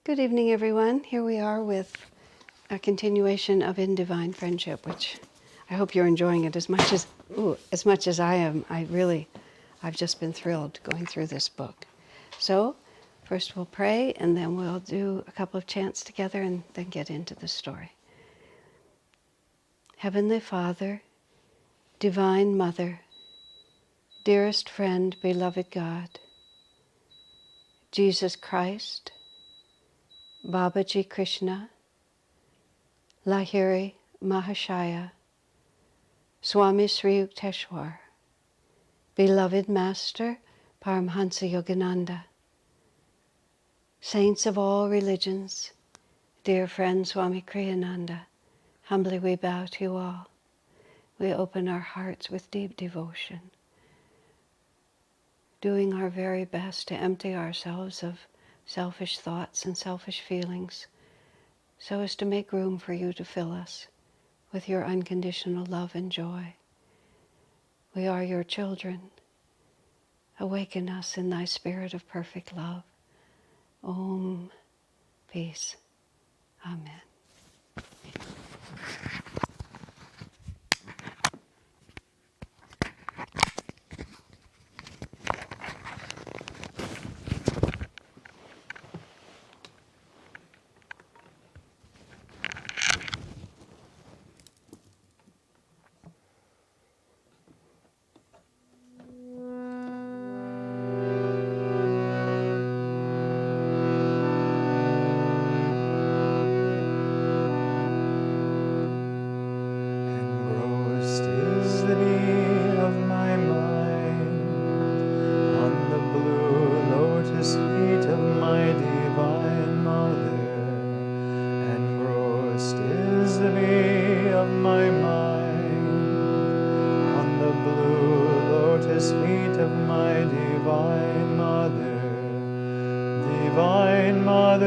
Good evening, everyone. Here we are with a continuation of In Divine Friendship, which I hope you're enjoying it as much as I am. I've just been thrilled going through this book. So, first we'll pray, and then we'll do a couple of chants together, and then get into the story. Heavenly Father, Divine Mother, dearest friend, beloved God, Jesus Christ, Babaji Krishna, Lahiri Mahashaya, Swami Sri Yukteswar, beloved Master Paramhansa Yogananda, saints of all religions, dear friend Swami Kriyananda, humbly we bow to you all. We open our hearts with deep devotion, doing our very best to empty ourselves of selfish thoughts and selfish feelings, so as to make room for you to fill us with your unconditional love and joy. We are your children. Awaken us in thy spirit of perfect love. Om. Peace. Amen. Divine Mother,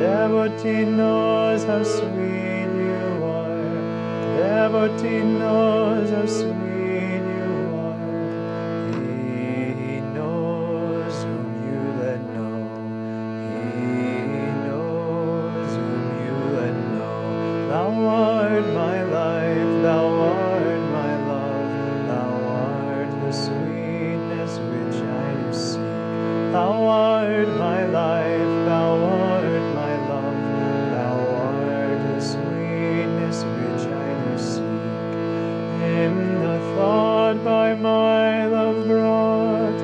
Devotee knows how sweet you are. Devotee knows how sweet you are. He knows whom you let know. He knows whom you let know. Thou art my life, thou art my love, thou art the sweetness which I do seek. Thou art my life, thou art my love, thou art the sweetness which I do seek. In the thought by my love brought,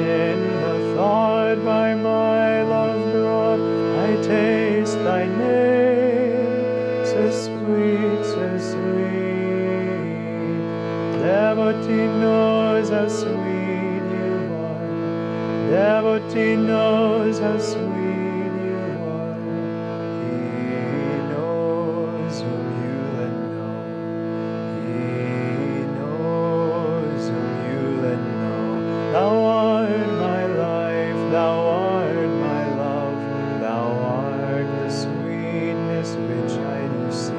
in the thought by my love brought, I taste thy name, so sweet, so sweet. Devotee knows how sweet you are. Devotee knows how sweet you are. He knows whom you let know. He knows whom you let know. Thou art my life, thou art my love, thou art the sweetness which I do seek.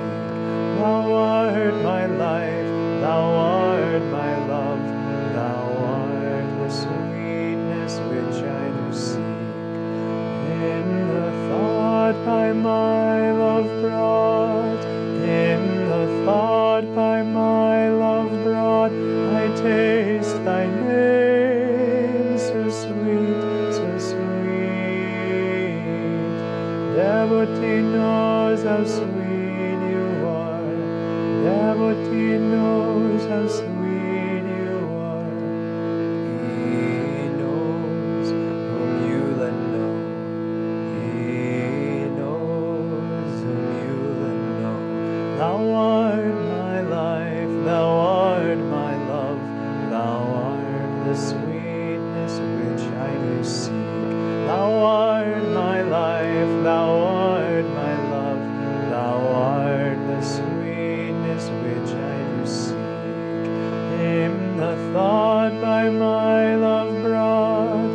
Thou art my life, thou art my love, thou art the sweetness which I do seek. In the thought by my love brought, in the thought by my love brought, I taste thy name, so sweet, so sweet. Devotee knows how sweet you are. Devotee knows how sweet you are. He knows whom you let know. He knows whom you let know. Thou art my life, thou art my love, thou art the sweetness which I do seek. Thou art my life, thou art my love, thou art the sweetness which I do seek. In the thought by my love brought,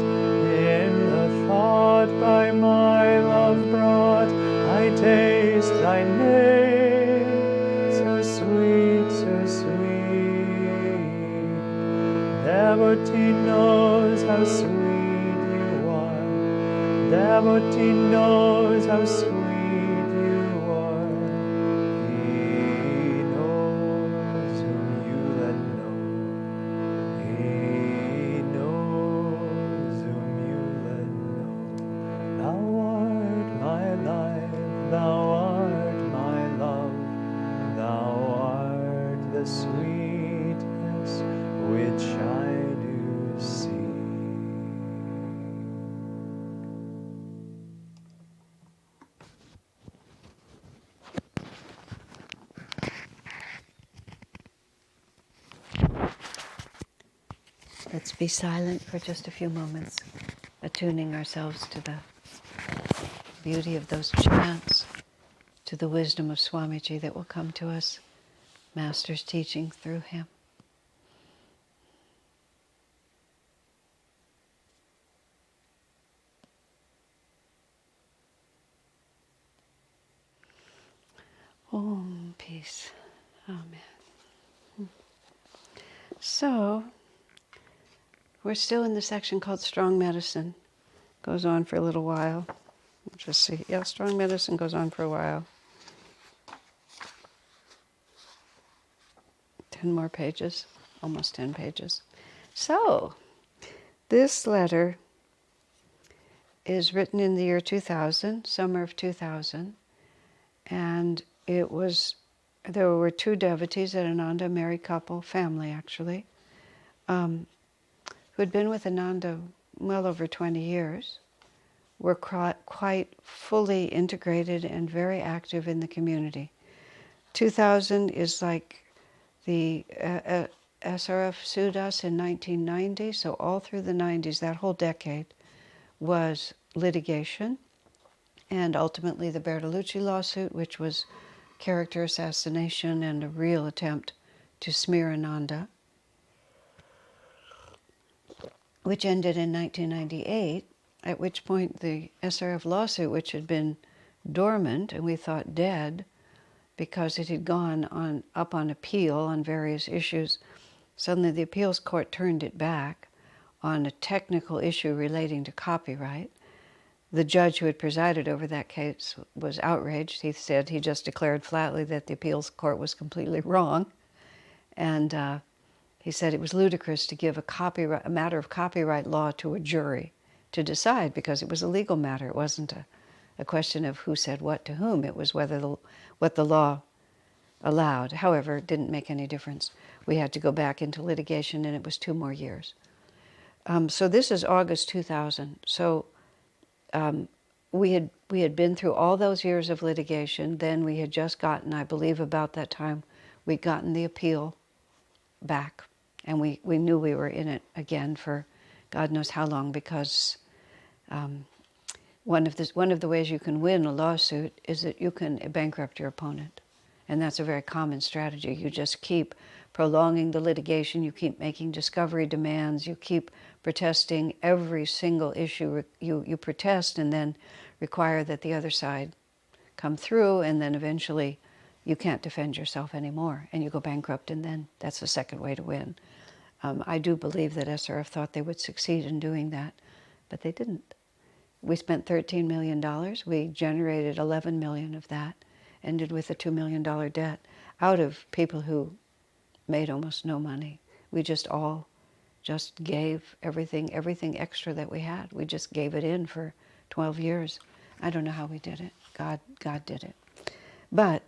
in the thought by my love brought, I taste thy name, so sweet, so sweet. Devotee knows how sweet you are. Devotee knows how sweet you are. He knows whom you let know. He knows whom you let know. Thou art my life, thou art my love, thou art the sweetness which I do seek. Let's be silent for just a few moments, attuning ourselves to the beauty of those chants, to the wisdom of Swamiji that will come to us, Master's teaching through him. Om, peace. Amen. So, we're still in the section called Strong Medicine. Goes on for a little while. We'll just see. Yeah, Strong Medicine goes on for a while. 10 more pages, almost 10 pages. So, this letter is written in the year 2000, summer of 2000, and there were two devotees at Ananda, a married couple, family actually, who had been with Ananda well over 20 years, were quite fully integrated and very active in the community. 2000 is like the SRF sued us in 1990, so all through the 90s, that whole decade, was litigation, and ultimately the Bertolucci lawsuit, which was character assassination and a real attempt to smear Ananda, which ended in 1998, at which point the SRF lawsuit, which had been dormant and we thought dead because it had gone up on appeal on various issues. Suddenly the appeals court turned it back on a technical issue relating to copyright. The judge who had presided over that case was outraged. He said he just declared flatly that the appeals court was completely wrong. And he said it was ludicrous to give a matter of copyright law to a jury to decide, because it was a legal matter. It wasn't a question of who said what to whom. It was what the law allowed. However, it didn't make any difference. We had to go back into litigation, and it was 2 more years. So this is August 2000. So we had been through all those years of litigation. Then we had just gotten, I believe about that time, we'd gotten the appeal back. And we knew we were in it again for God knows how long, because one of the ways you can win a lawsuit is that you can bankrupt your opponent. And that's a very common strategy. You just keep prolonging the litigation, you keep making discovery demands, you keep protesting every single issue you protest, and then require that the other side come through, and then eventually you can't defend yourself anymore, and you go bankrupt, and then that's the second way to win. I do believe that SRF thought they would succeed in doing that, but they didn't. We spent $13 million. We generated $11 million of that, ended with a $2 million debt out of people who made almost no money. We just gave everything extra that we had. We just gave it in for 12 years. I don't know how we did it. God did it. But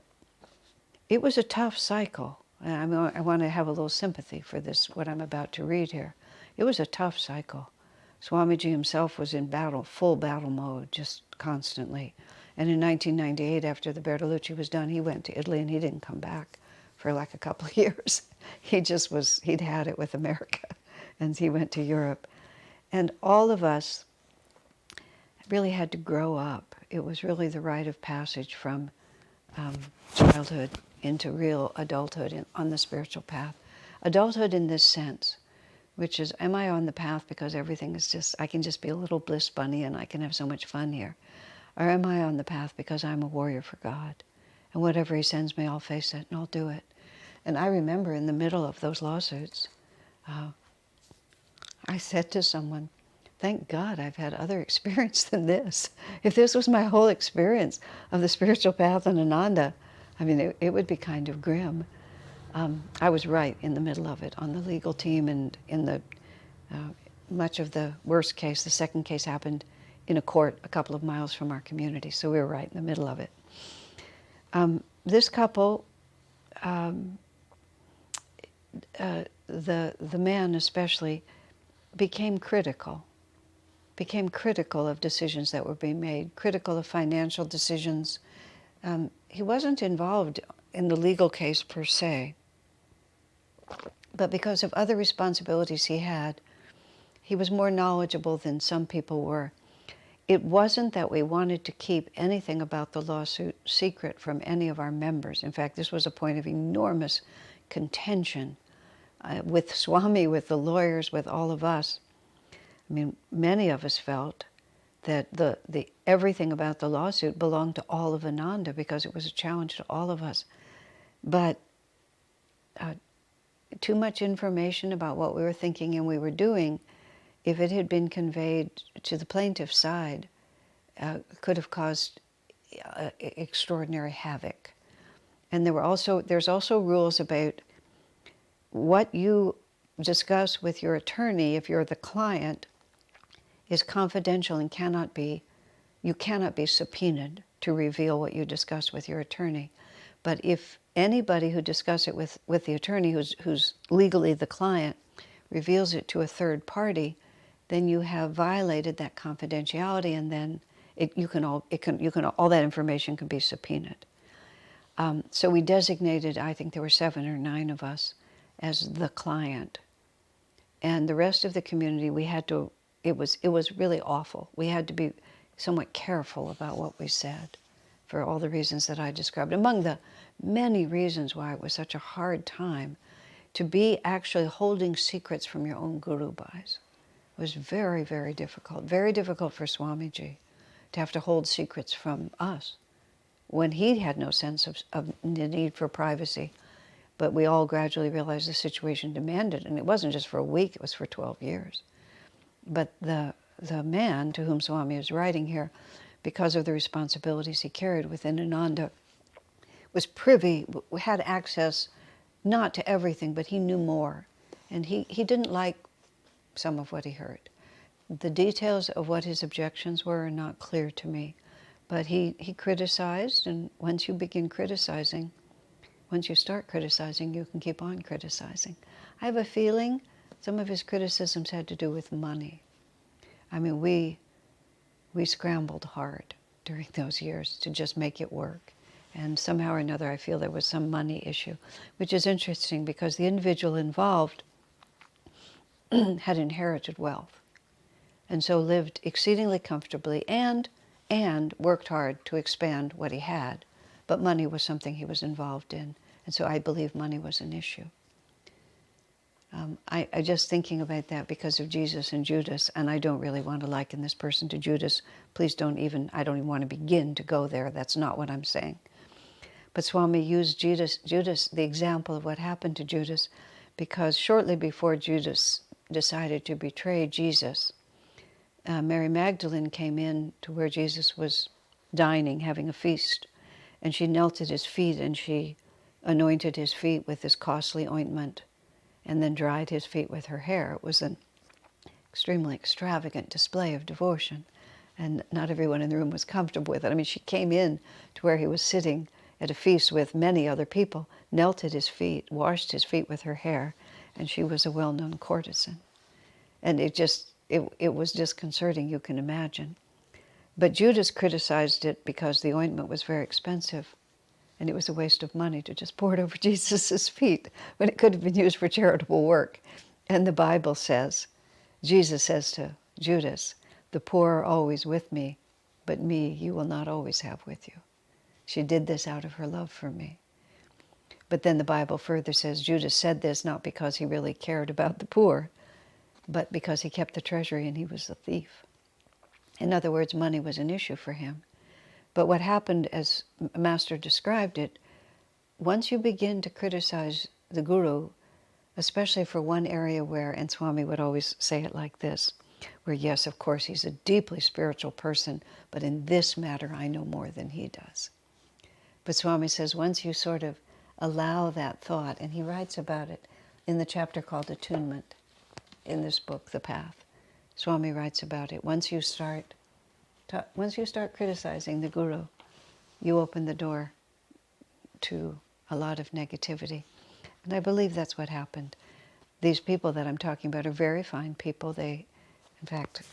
it was a tough cycle. I want to have a little sympathy for this, what I'm about to read here. It was a tough cycle. Swamiji himself was in full battle mode, just constantly. And in 1998, after the Bertolucci was done, he went to Italy and he didn't come back for like a couple of years. He'd had it with America, and he went to Europe. And all of us really had to grow up. It was really the rite of passage from childhood into real adulthood on the spiritual path. Adulthood in this sense, which is, am I on the path because everything is just, I can just be a little bliss bunny and I can have so much fun here? Or am I on the path because I'm a warrior for God? And whatever he sends me, I'll face it and I'll do it. And I remember in the middle of those lawsuits, I said to someone, thank God I've had other experience than this. If this was my whole experience of the spiritual path and Ananda, I mean, it would be kind of grim. I was right in the middle of it on the legal team, and in the much of the worst case, the second case happened in a court a couple of miles from our community, so we were right in the middle of it. This couple, the man especially, became critical of decisions that were being made, critical of financial decisions. He wasn't involved in the legal case per se, but because of other responsibilities he had, he was more knowledgeable than some people were. It wasn't that we wanted to keep anything about the lawsuit secret from any of our members. In fact, this was a point of enormous contention with Swami, with the lawyers, with all of us. I mean, many of us felt that the everything about the lawsuit belonged to all of Ananda because it was a challenge to all of us. But too much information about what we were thinking and we were doing, if it had been conveyed to the plaintiff's side, could have caused extraordinary havoc. And there's also rules about what you discuss with your attorney, if you're the client, is confidential and you cannot be subpoenaed to reveal what you discuss with your attorney. But if anybody who discusses it with the attorney who's legally the client reveals it to a third party, then you have violated that confidentiality, and then all that information can be subpoenaed. So we designated, I think there were 7 or 9 of us, as the client, and the rest of the community, it was really awful. We had to be somewhat careful about what we said for all the reasons that I described. Among the many reasons why it was such a hard time to be actually holding secrets from your own Guru Bhais was very, very difficult. Very difficult for Swamiji to have to hold secrets from us. when he had no sense of the need for privacy. But we all gradually realized the situation demanded, and it wasn't just for a week, it was for 12 years. But the man to whom Swami is writing here, because of the responsibilities he carried within Ananda, was privy, had access not to everything, but he knew more. And he didn't like some of what he heard. The details of what his objections were are not clear to me. But he criticized, and once you begin criticizing, once you start criticizing, you can keep on criticizing. I have a feeling some of his criticisms had to do with money. I mean, we scrambled hard during those years to just make it work. And somehow or another, I feel there was some money issue, which is interesting because the individual involved had inherited wealth, and so lived exceedingly comfortably and worked hard to expand what he had. But money was something he was involved in, and so I believe money was an issue. I just thinking about that because of Jesus and Judas, and I don't really want to liken this person to Judas. Please don't even, I don't even want to begin to go there. That's not what I'm saying. But Swami used Judas, the example of what happened to Judas, because shortly before Judas decided to betray Jesus, Mary Magdalene came in to where Jesus was dining, having a feast, and she knelt at his feet and she anointed his feet with this costly ointment and then dried his feet with her hair. It was an extremely extravagant display of devotion, and not everyone in the room was comfortable with it. I mean, she came in to where he was sitting at a feast with many other people, knelt at his feet, washed his feet with her hair, and she was a well-known courtesan. And it was disconcerting, you can imagine. But Judas criticized it because the ointment was very expensive, and it was a waste of money to just pour it over Jesus' feet when it could have been used for charitable work. And the Bible says, Jesus says to Judas, "The poor are always with me, but me you will not always have with you." She did this out of her love for me. But then the Bible further says Judas said this not because he really cared about the poor, but because he kept the treasury and he was a thief. In other words, money was an issue for him. But what happened, as Master described it, once you begin to criticize the Guru, especially for one area where, and Swami would always say it like this, where yes, of course, he's a deeply spiritual person, but in this matter I know more than he does. But Swami says once you sort of allow that thought, and he writes about it in the chapter called Attunement in this book, The Path. Swami writes about it. Once you start criticizing the Guru, you open the door to a lot of negativity. And I believe that's what happened. These people that I'm talking about are very fine people. They, in fact,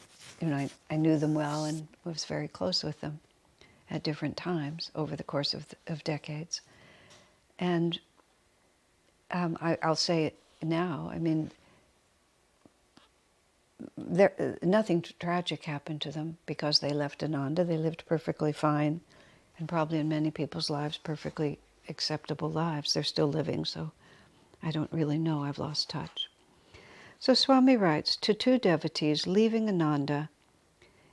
I knew them well and was very close with them at different times over the course of decades. And I'll say it now, I mean, nothing tragic happened to them because they left Ananda. They lived perfectly fine, and probably in many people's lives, perfectly acceptable lives. They're still living, so I don't really know. I've lost touch. So Swami writes, to two devotees leaving Ananda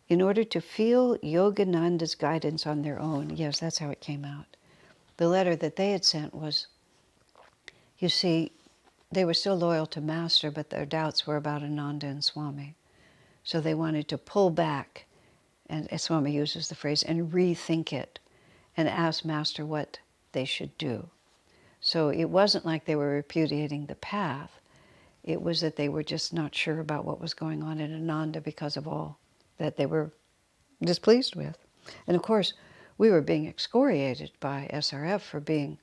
in order to feel Yogananda's guidance on their own. Yes, that's how it came out. The letter that they had sent was, you see, they were still loyal to Master, but their doubts were about Ananda and Swami. So they wanted to pull back, and as Swami uses the phrase, and rethink it, and ask Master what they should do. So it wasn't like they were repudiating the path. It was that they were just not sure about what was going on in Ananda because of all that they were displeased with. And of course, we were being excoriated by SRF for being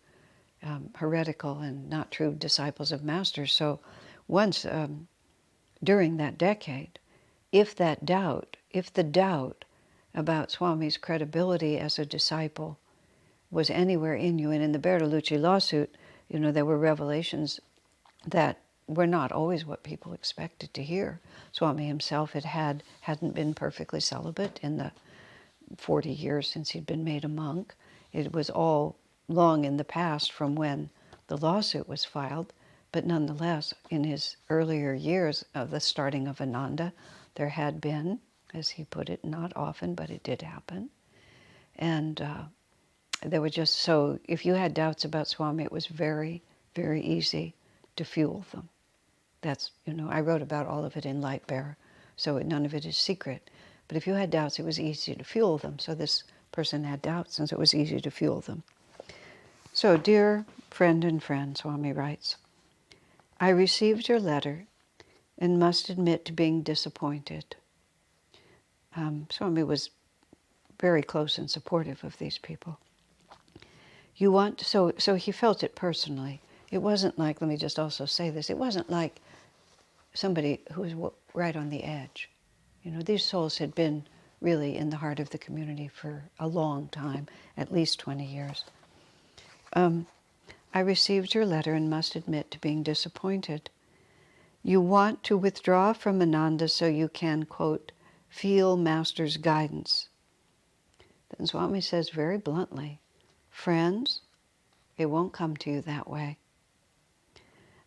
heretical and not true disciples of Master. So once, during that decade, if the doubt about Swami's credibility as a disciple was anywhere in you, and in the Bertolucci lawsuit, there were revelations that were not always what people expected to hear. Swami himself hadn't been perfectly celibate in the 40 years since he'd been made a monk. It was all long in the past from when the lawsuit was filed, but nonetheless, in his earlier years of the starting of Ananda, there had been, as he put it, not often, but it did happen. And They were just so, if you had doubts about Swami, it was very, very easy to fuel them. That's, I wrote about all of it in Light Bearer, so none of it is secret. But if you had doubts, it was easy to fuel them. So this person had doubts, and so it was easy to fuel them. So, dear friend and friend, Swami writes, I received your letter and must admit to being disappointed. Swami was very close and supportive of these people. So he felt it personally. It wasn't like, let me just also say this, it wasn't like somebody who was right on the edge. These souls had been really in the heart of the community for a long time, at least 20 years. I received your letter and must admit to being disappointed. You want to withdraw from Ananda so you can, quote, feel Master's guidance. Then Swami says very bluntly, friends, it won't come to you that way.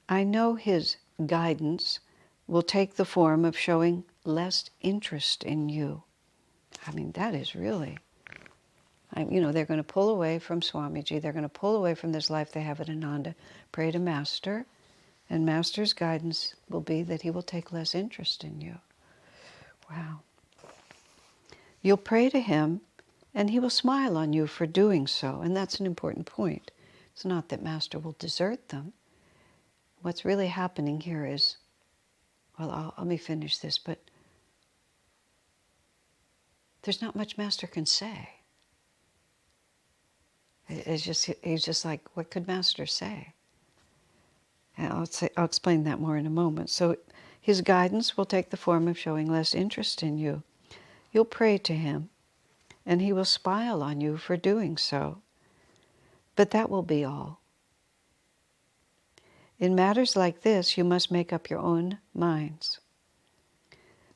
I know his guidance will take the form of showing less interest in you. I mean, that is really, they're going to pull away from Swamiji. They're going to pull away from this life they have at Ananda, pray to Master, and Master's guidance will be that he will take less interest in you. Wow. You'll pray to him, and he will smile on you for doing so, and that's an important point. It's not that Master will desert them. What's really happening here is, well, let me finish this, but there's not much Master can say. He's just like, what could Master say? And I'll explain that more in a moment. So his guidance will take the form of showing less interest in you. You'll pray to him, and he will smile on you for doing so. But that will be all. In matters like this, you must make up your own minds.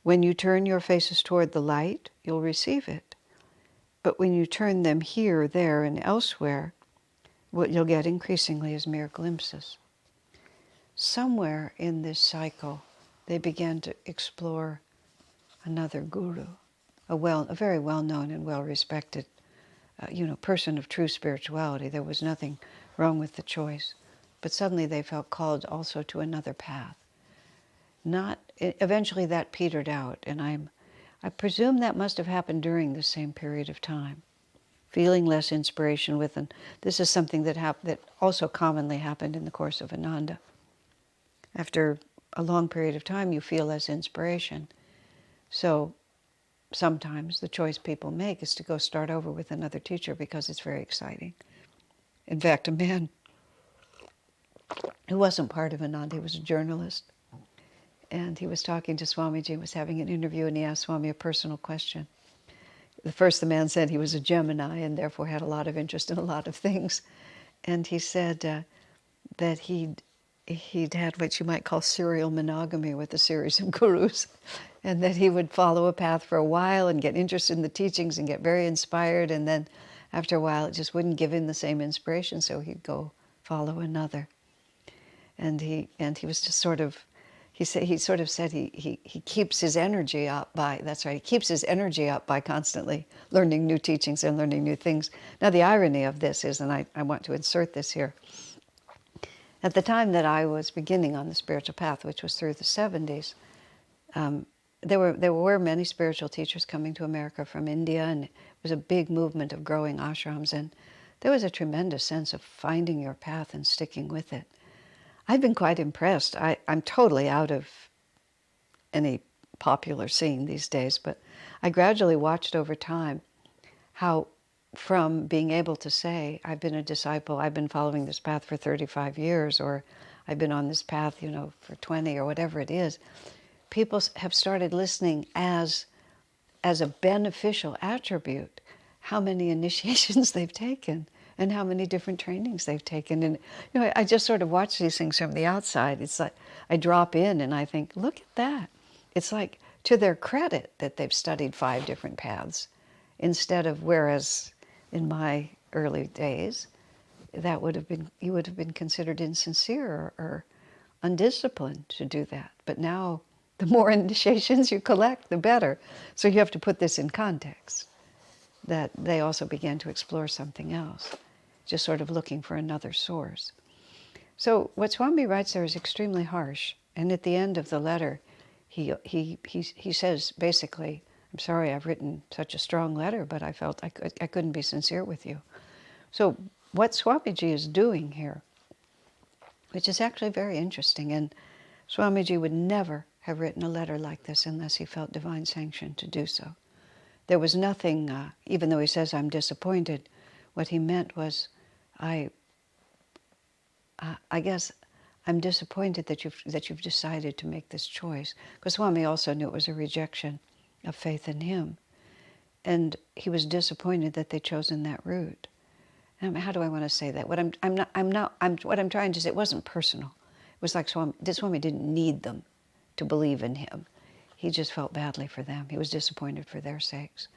When you turn your faces toward the light, you'll receive it. But when you turn them here, there, and elsewhere, what you'll get increasingly is mere glimpses. Somewhere in this cycle, they began to explore another guru, a very well-known and well-respected, person of true spirituality. There was nothing wrong with the choice. But suddenly they felt called also to another path. Eventually that petered out, and I presume that must have happened during the same period of time. Feeling less inspiration and this is something that also commonly happened in the course of Ananda. After a long period of time, you feel less inspiration. So sometimes the choice people make is to go start over with another teacher because it's very exciting. In fact, a man who wasn't part of Ananda, he was a journalist, and he was talking to Swamiji, was having an interview, and he asked Swami a personal question. The man said he was a Gemini and therefore had a lot of interest in a lot of things. And he said that he'd had what you might call serial monogamy with a series of gurus, and that he would follow a path for a while and get interested in the teachings and get very inspired, and then after a while it just wouldn't give him the same inspiration, so he'd go follow another. And he was just sort of, he said he keeps his energy up by, that's right, he keeps his energy up by constantly learning new teachings and learning new things. Now the irony of this is, and I want to insert this here, at the time that I was beginning on the spiritual path, which was through the 70s, there were many spiritual teachers coming to America from India, and it was a big movement of growing ashrams, and there was a tremendous sense of finding your path and sticking with it. I've been quite impressed. I'm totally out of any popular scene these days, but I gradually watched over time how from being able to say, I've been a disciple, I've been following this path for 35 years, or I've been on this path, for 20 or whatever it is, people have started listening as a beneficial attribute how many initiations they've taken and how many different trainings they've taken. And I just sort of watch these things from the outside. It's like I drop in and I think, look at that. It's like to their credit that they've studied 5 different paths, instead of, whereas in my early days, you would have been considered insincere or undisciplined to do that. But now, the more initiations you collect, the better. So you have to put this in context. that they also began to explore something else, just sort of looking for another source. So what Swami writes there is extremely harsh. And at the end of the letter, he says basically, I'm sorry I've written such a strong letter, but I felt I couldn't be sincere with you. So what Swamiji is doing here, which is actually very interesting, and Swamiji would never have written a letter like this unless he felt divine sanction to do so. There was nothing, even though he says, I'm disappointed, what he meant was, I guess I'm disappointed that you've decided to make this choice. Because Swami also knew it was a rejection of faith in him. And he was disappointed that they'd chosen that route. How do I want to say that? What I'm trying to say, it wasn't personal. It was like Swami didn't need them to believe in him. He just felt badly for them. He was disappointed for their sakes.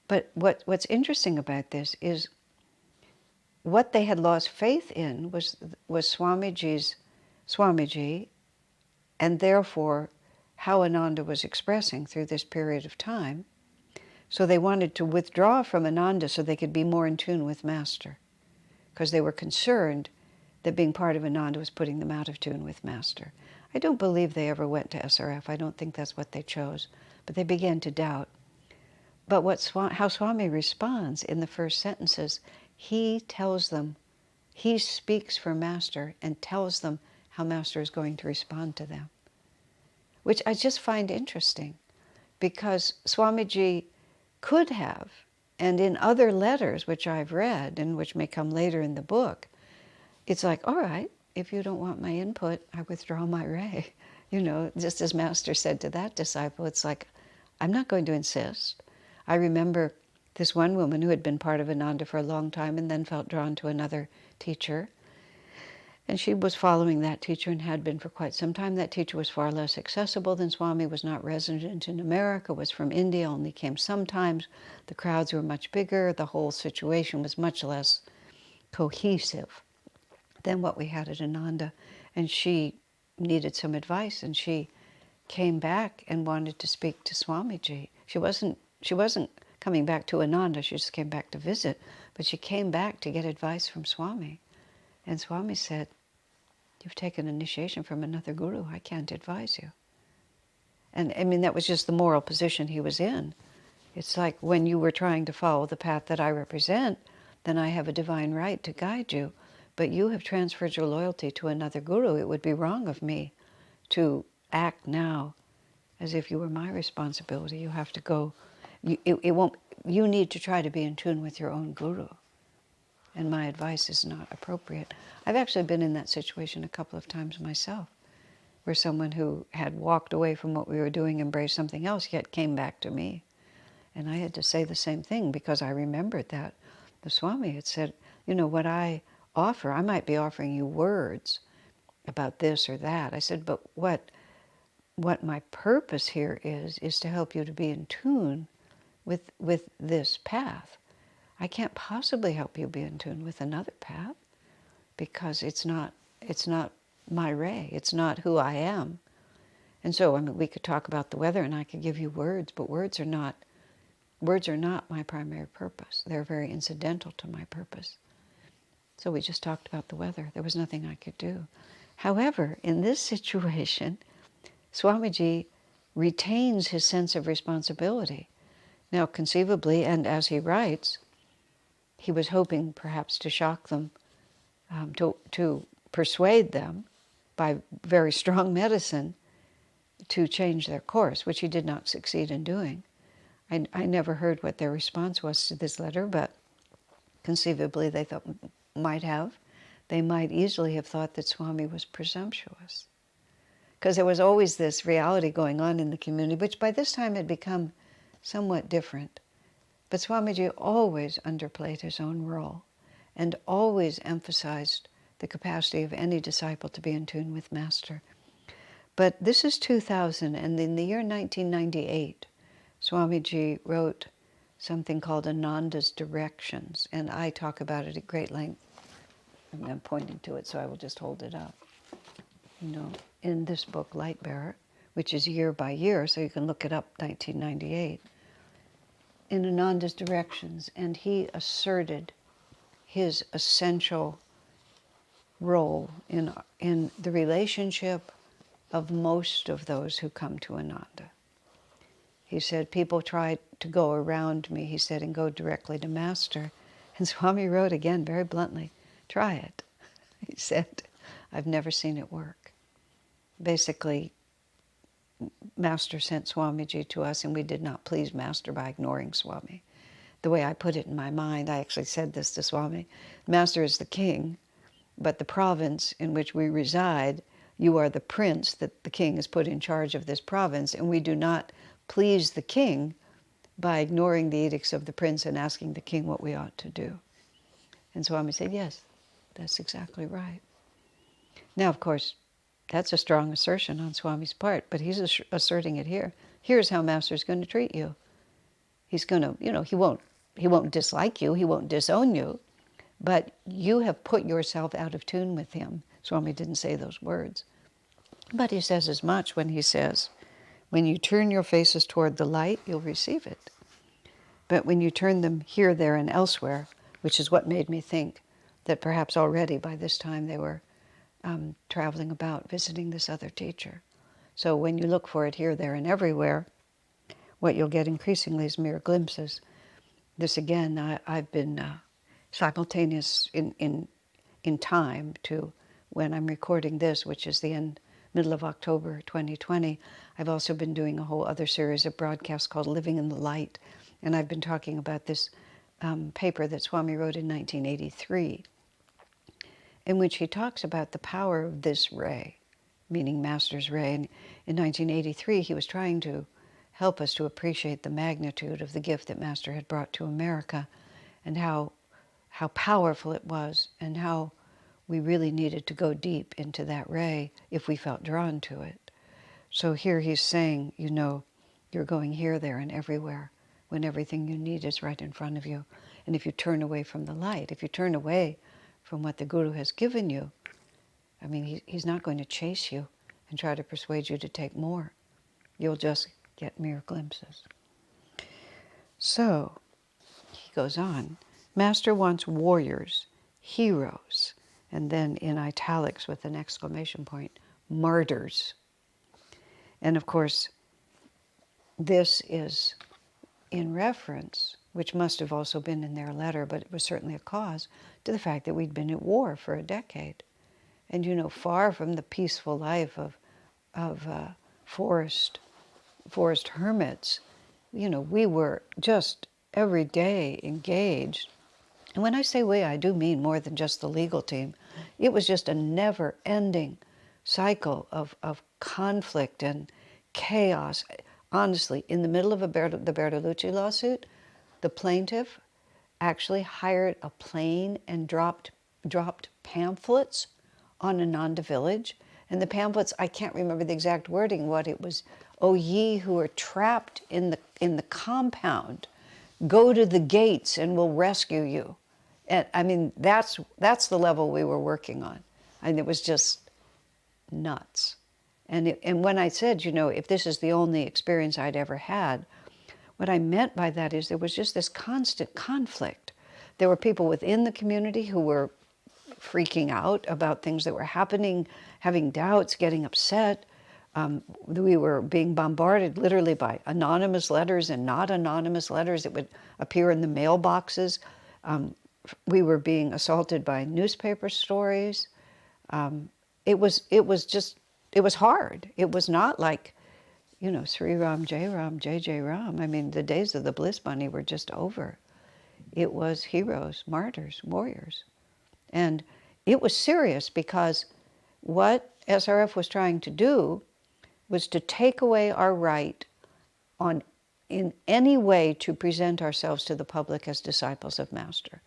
But what's interesting about this is what they had lost faith in was Swamiji, and therefore how Ananda was expressing through this period of time. So they wanted to withdraw from Ananda so they could be more in tune with Master, because they were concerned that being part of Ananda was putting them out of tune with Master. I don't believe they ever went to SRF. I don't think that's what they chose, but they began to doubt. But how Swami responds in the first sentences, he tells them, he speaks for Master and tells them how Master is going to respond to them, which I just find interesting, because Swamiji could have, and in other letters which I've read and which may come later in the book, it's like, all right, if you don't want my input, I withdraw my ray. You know, just as Master said to that disciple, it's like, I'm not going to insist. I remember this one woman who had been part of Ananda for a long time and then felt drawn to another teacher. And she was following that teacher and had been for quite some time. That teacher was far less accessible than Swami, was not resident in America, was from India, only came sometimes. The crowds were much bigger. The whole situation was much less cohesive than what we had at Ananda. And she needed some advice, and she came back and wanted to speak to Swamiji. She wasn't coming back to Ananda, she just came back to visit, but she came back to get advice from Swami. And Swami said, you've taken initiation from another guru, I can't advise you. And I mean, that was just the moral position he was in. It's like, when you were trying to follow the path that I represent, then I have a divine right to guide you. But you have transferred your loyalty to another guru. It would be wrong of me to act now as if you were my responsibility. You have to go. You need to try to be in tune with your own guru. And my advice is not appropriate. I've actually been in that situation a couple of times myself, where someone who had walked away from what we were doing, embraced something else, yet came back to me. And I had to say the same thing, because I remembered that the Swami had said, you know, what I offer, I might be offering you words about this or that. I said, but what my purpose here is to help you to be in tune with this path. I can't possibly help you be in tune with another path, because it's not my ray, it's not who I am. And so, I mean, we could talk about the weather and I could give you words, but words are not my primary purpose. They're very incidental to my purpose. So we just talked about the weather. There was nothing I could do. However, in this situation, Swamiji retains his sense of responsibility. Now, conceivably, and as he writes, he was hoping perhaps to shock them, to persuade them by very strong medicine to change their course, which he did not succeed in doing. I never heard what their response was to this letter, but conceivably they they might easily have thought that Swami was presumptuous. Because there was always this reality going on in the community, which by this time had become somewhat different. But Swamiji always underplayed his own role and always emphasized the capacity of any disciple to be in tune with Master. But this is 2000, and in the year 1998, Swamiji wrote something called Ananda's Directions, and I talk about it at great length. I'm pointing to it, so I will just hold it up. You know, in this book, Light Bearer, which is year by year, so you can look it up, 1998. in Ananda's directions, and he asserted his essential role in the relationship of most of those who come to Ananda. He said, people try to go around me, he said, and go directly to Master. And Swami wrote again, very bluntly, try it. He said, I've never seen it work. Basically, Master sent Swamiji to us, and we did not please Master by ignoring Swami. The way I put it in my mind, I actually said this to Swami, Master is the king, but the province in which we reside, you are the prince that the king has put in charge of this province, and we do not please the king by ignoring the edicts of the prince and asking the king what we ought to do. And Swami said, yes, that's exactly right. Now, of course, that's a strong assertion on Swami's part, but he's asserting it here. Here's how Master's going to treat you. He's going to, he won't dislike you, he won't disown you, but you have put yourself out of tune with him. Swami didn't say those words. But he says as much when he says, when you turn your faces toward the light, you'll receive it. But when you turn them here, there, and elsewhere, which is what made me think that perhaps already by this time they were traveling about, visiting this other teacher. So when you look for it here, there, and everywhere, what you'll get increasingly is mere glimpses. This again, I've been simultaneous in time to when I'm recording this, which is the middle of October 2020. I've also been doing a whole other series of broadcasts called Living in the Light, and I've been talking about this paper that Swami wrote in 1983, in which he talks about the power of this ray, meaning Master's ray. And in 1983, he was trying to help us to appreciate the magnitude of the gift that Master had brought to America, and how powerful it was, and how we really needed to go deep into that ray if we felt drawn to it. So here he's saying, you're going here, there, and everywhere when everything you need is right in front of you. And if you turn away from the light, if you turn away from what the Guru has given you, I mean, he's not going to chase you and try to persuade you to take more. You'll just get mere glimpses. So, he goes on, Master wants warriors, heroes, and then in italics with an exclamation point, martyrs. And of course, this is in reference, which must have also been in their letter, but it was certainly a cause, to the fact that we'd been at war for a decade. And far from the peaceful life of forest hermits, we were just every day engaged. And when I say we, I do mean more than just the legal team. It was just a never-ending cycle of conflict and chaos. Honestly, in the middle of the Bertolucci lawsuit, the plaintiff actually hired a plane and dropped pamphlets on Ananda Village. And the pamphlets, I can't remember the exact wording, what it was, "O ye who are trapped in the compound, go to the gates and we'll rescue you." And I mean, that's the level we were working on. And it was just nuts. And when I said, if this is the only experience I'd ever had, what I meant by that is there was just this constant conflict. There were people within the community who were freaking out about things that were happening, having doubts, getting upset. We were being bombarded literally by anonymous letters and not anonymous letters that would appear in the mailboxes. We were being assaulted by newspaper stories. It was hard. It was not like, Sri Ram, Jai Ram. I mean, the days of the Bliss Bunny were just over. It was heroes, martyrs, warriors. And it was serious because what SRF was trying to do was to take away our right in any way to present ourselves to the public as disciples of Master.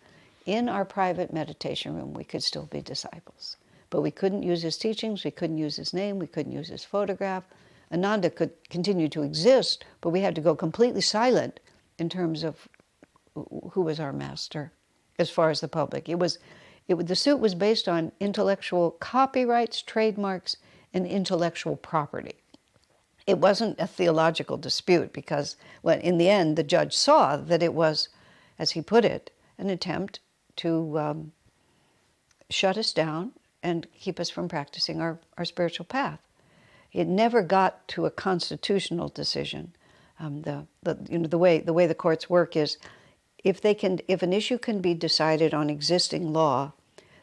In our private meditation room, we could still be disciples. But we couldn't use his teachings, we couldn't use his name, we couldn't use his photograph. Ananda could continue to exist, but we had to go completely silent in terms of who was our master as far as the public. The suit was based on intellectual copyrights, trademarks, and intellectual property. It wasn't a theological dispute because when in the end the judge saw that it was, as he put it, an attempt to shut us down and keep us from practicing our spiritual path. It never got to a constitutional decision. The way the courts work is, if an issue can be decided on existing law,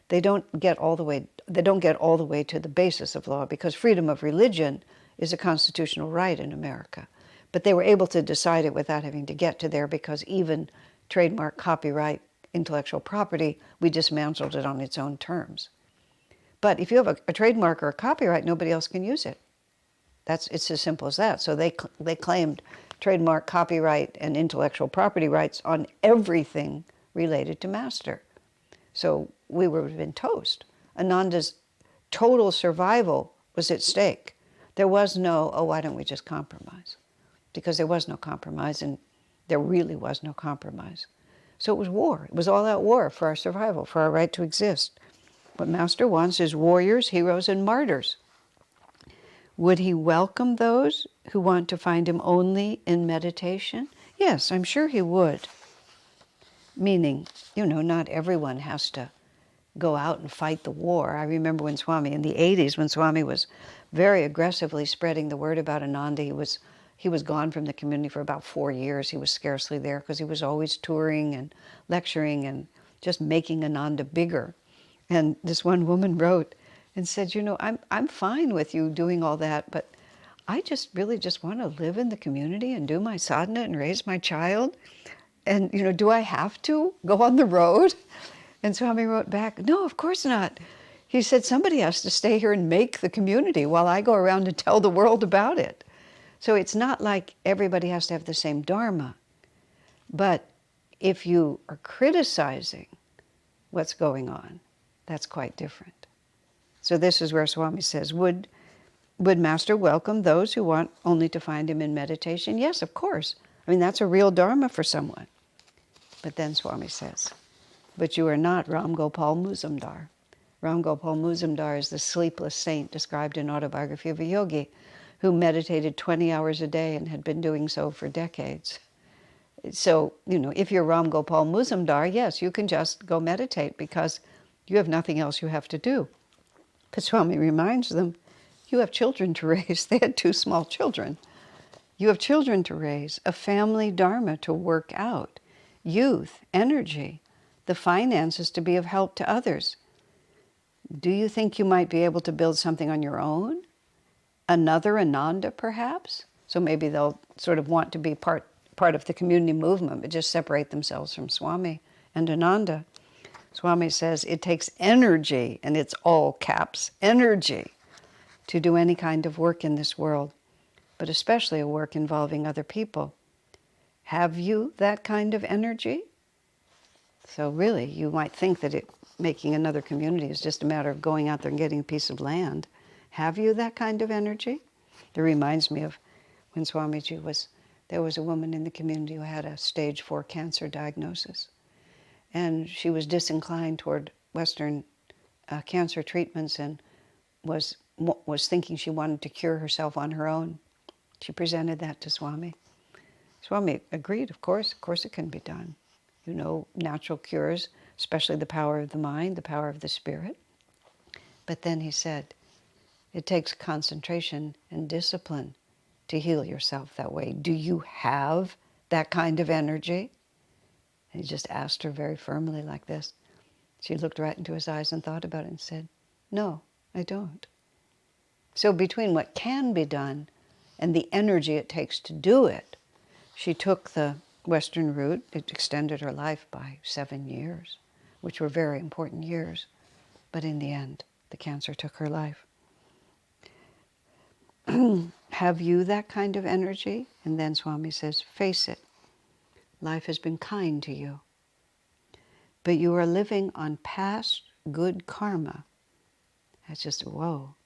they don't get all the way to the basis of law, because freedom of religion is a constitutional right in America. But they were able to decide it without having to get to there, because even trademark, copyright, intellectual property, we dismantled it on its own terms. But if you have a trademark or a copyright, nobody else can use it. It's as simple as that. So they claimed trademark, copyright, and intellectual property rights on everything related to Master. So we would have been toast. Ananda's total survival was at stake. There was no, oh, why don't we just compromise? Because there was no compromise, and there really was no compromise. So it was war. It was all-out war for our survival, for our right to exist. What Master wants is warriors, heroes, and martyrs. Would he welcome those who want to find him only in meditation? Yes, I'm sure he would. Meaning, not everyone has to go out and fight the war. I remember when Swami, in the 80s, when Swami was very aggressively spreading the word about Ananda, he was gone from the community for about 4 years. He was scarcely there because he was always touring and lecturing and just making Ananda bigger. And this one woman wrote and said, I'm fine with you doing all that, but I really just want to live in the community and do my sadhana and raise my child. And, do I have to go on the road? And Swami wrote back, no, of course not. He said, somebody has to stay here and make the community while I go around and tell the world about it. So it's not like everybody has to have the same dharma. But if you are criticizing what's going on, that's quite different. So this is where Swami says, would Master welcome those who want only to find him in meditation? Yes, of course. I mean, that's a real dharma for someone. But then Swami says, but you are not Ram Gopal Muzumdar. Ram Gopal Muzumdar is the sleepless saint described in Autobiography of a Yogi, who meditated 20 hours a day and had been doing so for decades. So, if you're Ram Gopal Muzumdar, yes, you can just go meditate because you have nothing else you have to do. But Swami reminds them, you have children to raise. They had 2 small children. You have children to raise, a family dharma to work out, youth, energy, the finances to be of help to others. Do you think you might be able to build something on your own? Another Ananda, perhaps? So maybe they'll sort of want to be part of the community movement, but just separate themselves from Swami and Ananda. Swami says it takes energy, and it's all caps, energy, to do any kind of work in this world, but especially a work involving other people. Have you that kind of energy? So really, you might think that making another community is just a matter of going out there and getting a piece of land. Have you that kind of energy? It reminds me of when Swamiji there was a woman in the community who had a stage 4 cancer diagnosis. And she was disinclined toward Western cancer treatments and was thinking she wanted to cure herself on her own. She presented that to Swami. Swami agreed, of course it can be done. Natural cures, especially the power of the mind, the power of the spirit. But then he said, it takes concentration and discipline to heal yourself that way. Do you have that kind of energy? And he just asked her very firmly like this. She looked right into his eyes and thought about it and said, no, I don't. So between what can be done and the energy it takes to do it, she took the Western route. It extended her life by 7 years, which were very important years. But in the end, the cancer took her life. Have you that kind of energy? And then Swami says, face it. Life has been kind to you. But you are living on past good karma. That's just, whoa.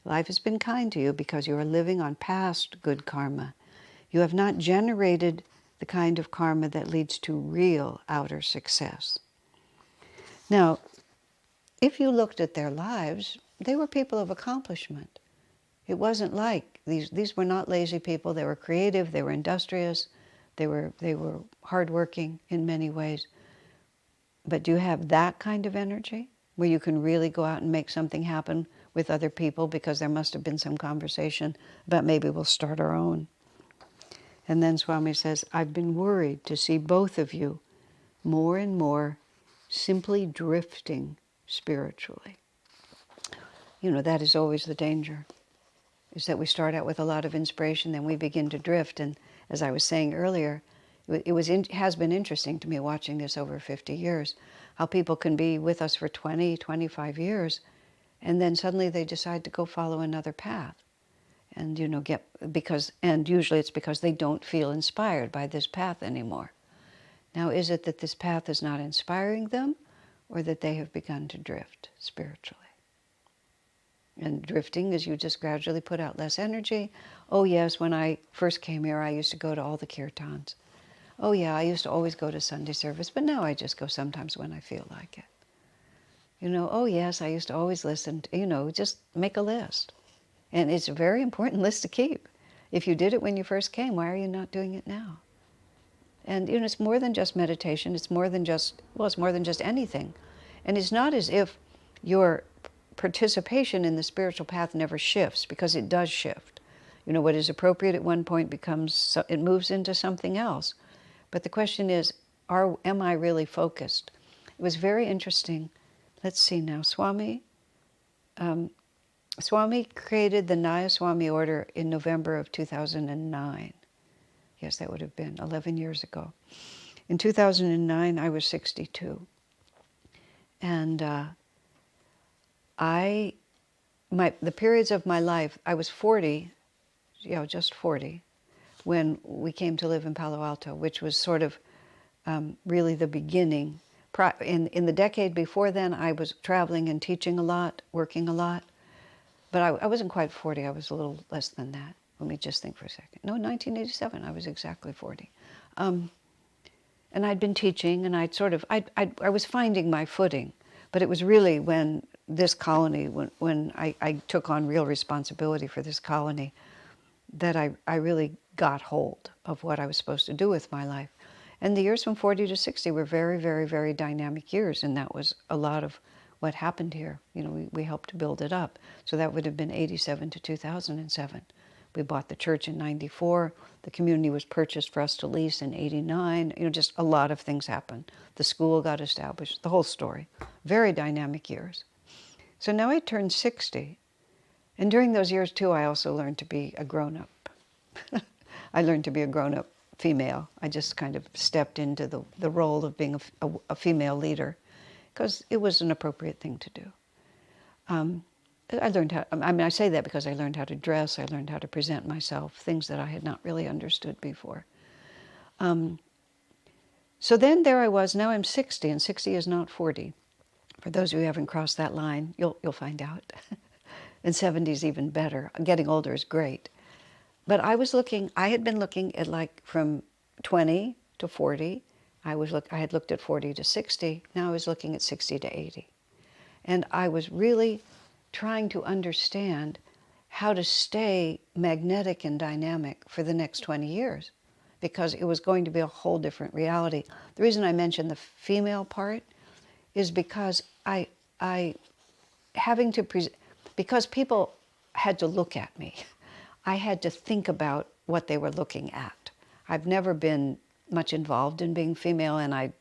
Life has been kind to you because you are living on past good karma. You have not generated the kind of karma that leads to real outer success. Now, if you looked at their lives, they were people of accomplishment. It wasn't like these were not lazy people. They were creative, they were industrious, they were hardworking in many ways. But do you have that kind of energy where you can really go out and make something happen with other people because there must have been some conversation about maybe we'll start our own? And then Swami says, I've been worried to see both of you more and more simply drifting spiritually. You know, that is always the danger, is that we start out with a lot of inspiration, then we begin to drift. And as I was saying earlier, has been interesting to me watching this over 50 years, how people can be with us for 20, 25 years, and then suddenly they decide to go follow another path. And, you know, and usually it's because they don't feel inspired by this path anymore. Now, is it that this path is not inspiring them, or that they have begun to drift spiritually? And drifting is you just gradually put out less energy. Oh yes, when I first came here, I used to go to all the kirtans. Oh yeah, I used to always go to Sunday service, but now I just go sometimes when I feel like it. You know, oh yes, I used to always listen to, you know, just make a list. And it's a very important list to keep. If you did it when you first came, why are you not doing it now? And you know, it's more than just meditation. It's more than just, well, it's more than just anything. And it's not as if your participation in the spiritual path never shifts, because it does shift. You know, what is appropriate at one point becomes, it moves into something else. But the question is, am I really focused? It was very interesting. Let's see now, Swami created the Nayaswami order in November of 2009. Yes, that would have been 11 years ago. In 2009, I was 62. And the periods of my life, I was 40, just 40, when we came to live in Palo Alto, which was sort of really the beginning. In the decade before then, I was traveling and teaching a lot, working a lot. But I wasn't quite 40, I was a little less than that. Let me just think for a second. No, 1987, I was exactly 40. And I'd been teaching, and I was finding my footing. But it was really when this colony, when I took on real responsibility for this colony, that I really got hold of what I was supposed to do with my life. And the years from 40 to 60 were very, very, very dynamic years, and that was a lot of what happened here. You know, we helped to build it up. So that would have been 87 to 2007. We bought the church in 94. The community was purchased for us to lease in 89. You know, just a lot of things happened. The school got established, the whole story. Very dynamic years. So now I turned 60. And during those years, too, I also learned to be a grown-up. I learned to be a grown-up female. I just kind of stepped into the role of being a female leader, because it was an appropriate thing to do. I learned how, I say that because I learned how to dress, I learned how to present myself, things that I had not really understood before. So then there I was, now I'm 60, and 60 is not 40. For those of you who haven't crossed that line, you'll find out. And 70 is even better. Getting older is great. But I had been looking at, like, from 20 to 40. I had looked at 40 to 60. Now I was looking at 60 to 80. And I was really trying to understand how to stay magnetic and dynamic for the next 20 years, because it was going to be a whole different reality. The reason I mentioned the female part is because because people had to look at me. I had to think about what they were looking at. I've never been much involved in being female, and I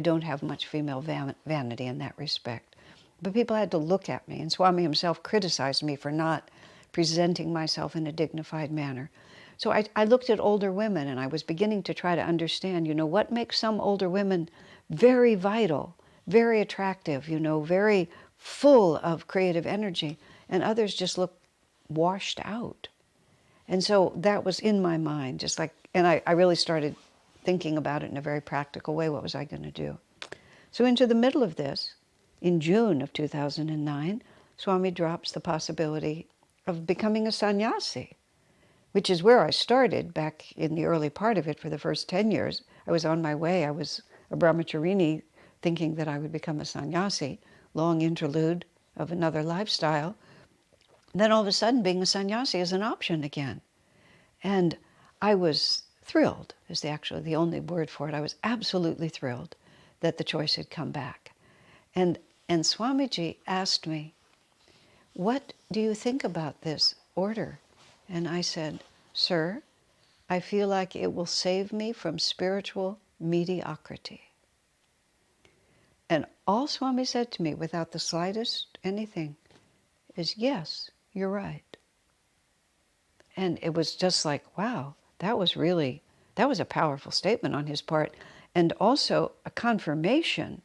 don't have much female vanity in that respect. But people had to look at me, and Swami himself criticized me for not presenting myself in a dignified manner. So I looked at older women, and I was beginning to try to understand, you know, what makes some older women very vital, very attractive, you know, very full of creative energy, and others just look washed out. And so that was in my mind, just like, and I really started thinking about it in a very practical way. What was I going to do? So into the middle of this, in June of 2009, Swami drops the possibility of becoming a sannyasi, which is where I started back in the early part of it for the first 10 years. I was on my way. I was a brahmacharini thinking that I would become a sannyasi, long interlude of another lifestyle. then all of a sudden being a sannyasi is an option again. And I was thrilled, is actually the only word for it. I was absolutely thrilled that the choice had come back. And Swamiji asked me, what do you think about this order? And I said, sir, I feel like it will save me from spiritual mediocrity. And all Swami said to me, without the slightest anything, is, yes, you're right. And it was just like, wow, that was a powerful statement on his part. And also a confirmation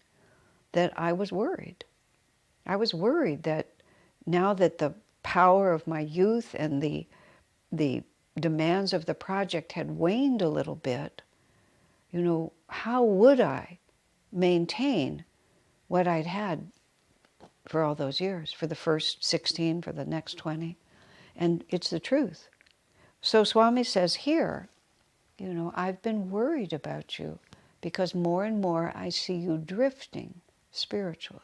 that I was worried. I was worried that now that the power of my youth and the demands of the project had waned a little bit, how would I maintain what I'd had for all those years, for the first 16, for the next 20? And it's the truth. So Swami says here, I've been worried about you because more and more I see you drifting spiritually.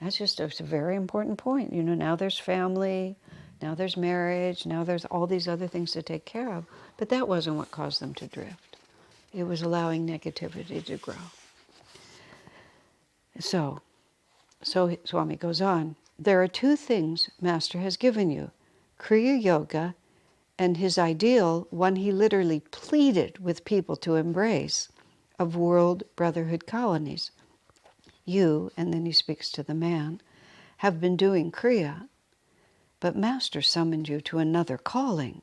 That's just a very important point. Now there's family, now there's marriage, now there's all these other things to take care of. But that wasn't what caused them to drift. It was allowing negativity to grow. So Swami goes on. There are two things Master has given you, Kriya Yoga and his ideal, one he literally pleaded with people to embrace, of world brotherhood colonies. You, and then he speaks to the man, have been doing Kriya, but Master summoned you to another calling,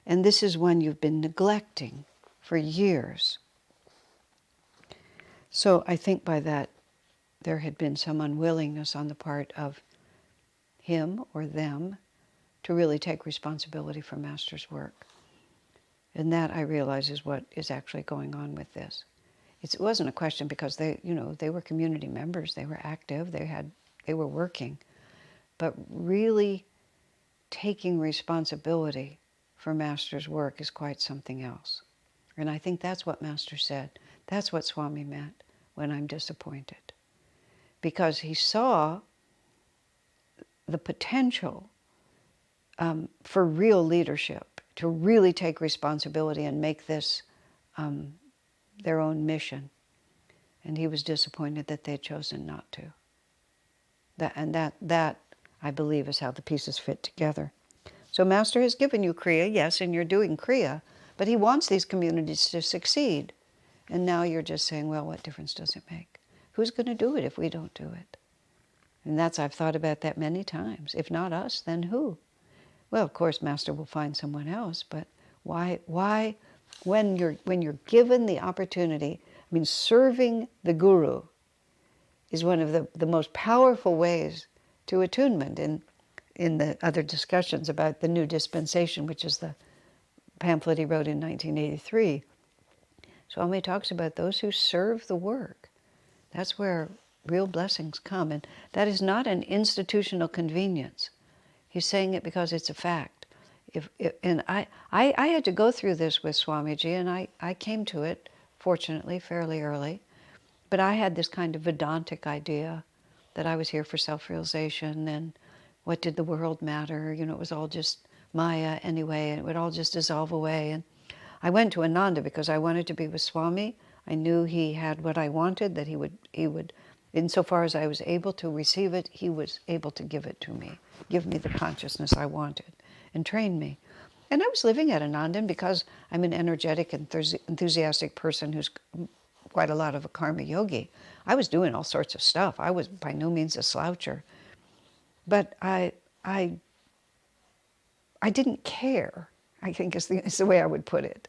and this is one you've been neglecting for years. So I think by that there had been some unwillingness on the part of him or them to really take responsibility for Master's work. And that, I realize, is what is actually going on with this. It wasn't a question because they were community members, they were active, they were working, but really taking responsibility for Master's work is quite something else. And I think that's what Master said. That's what Swami meant when I'm disappointed. Because he saw the potential for real leadership, to really take responsibility and make this their own mission. And he was disappointed that they'd chosen not to. That, I believe, is how the pieces fit together. So Master has given you Kriya, yes, and you're doing Kriya, but he wants these communities to succeed. And now you're just saying, well, what difference does it make? Who's going to do it if we don't do it? And I've thought about that many times. If not us, then who? Well, of course, Master will find someone else, but why when you're given the opportunity, serving the Guru is one of the most powerful ways to attunement. In the other discussions about the new dispensation, which is the pamphlet he wrote in 1983, Swami talks about those who serve the work. That's where real blessings come. And that is not an institutional convenience. He's saying it because it's a fact. And I had to go through this with Swamiji, and I came to it, fortunately, fairly early. But I had this kind of Vedantic idea that I was here for self-realization, and what did the world matter? It was all just Maya anyway, and it would all just dissolve away. And I went to Ananda because I wanted to be with Swami. I knew he had what I wanted, that he would, insofar as I was able to receive it, he was able to give it to me, give me the consciousness I wanted, and train me. And I was living at Anandan because I'm an energetic and enthusiastic person who's quite a lot of a karma yogi. I was doing all sorts of stuff. I was by no means a sloucher. But I didn't care, I think is the way I would put it.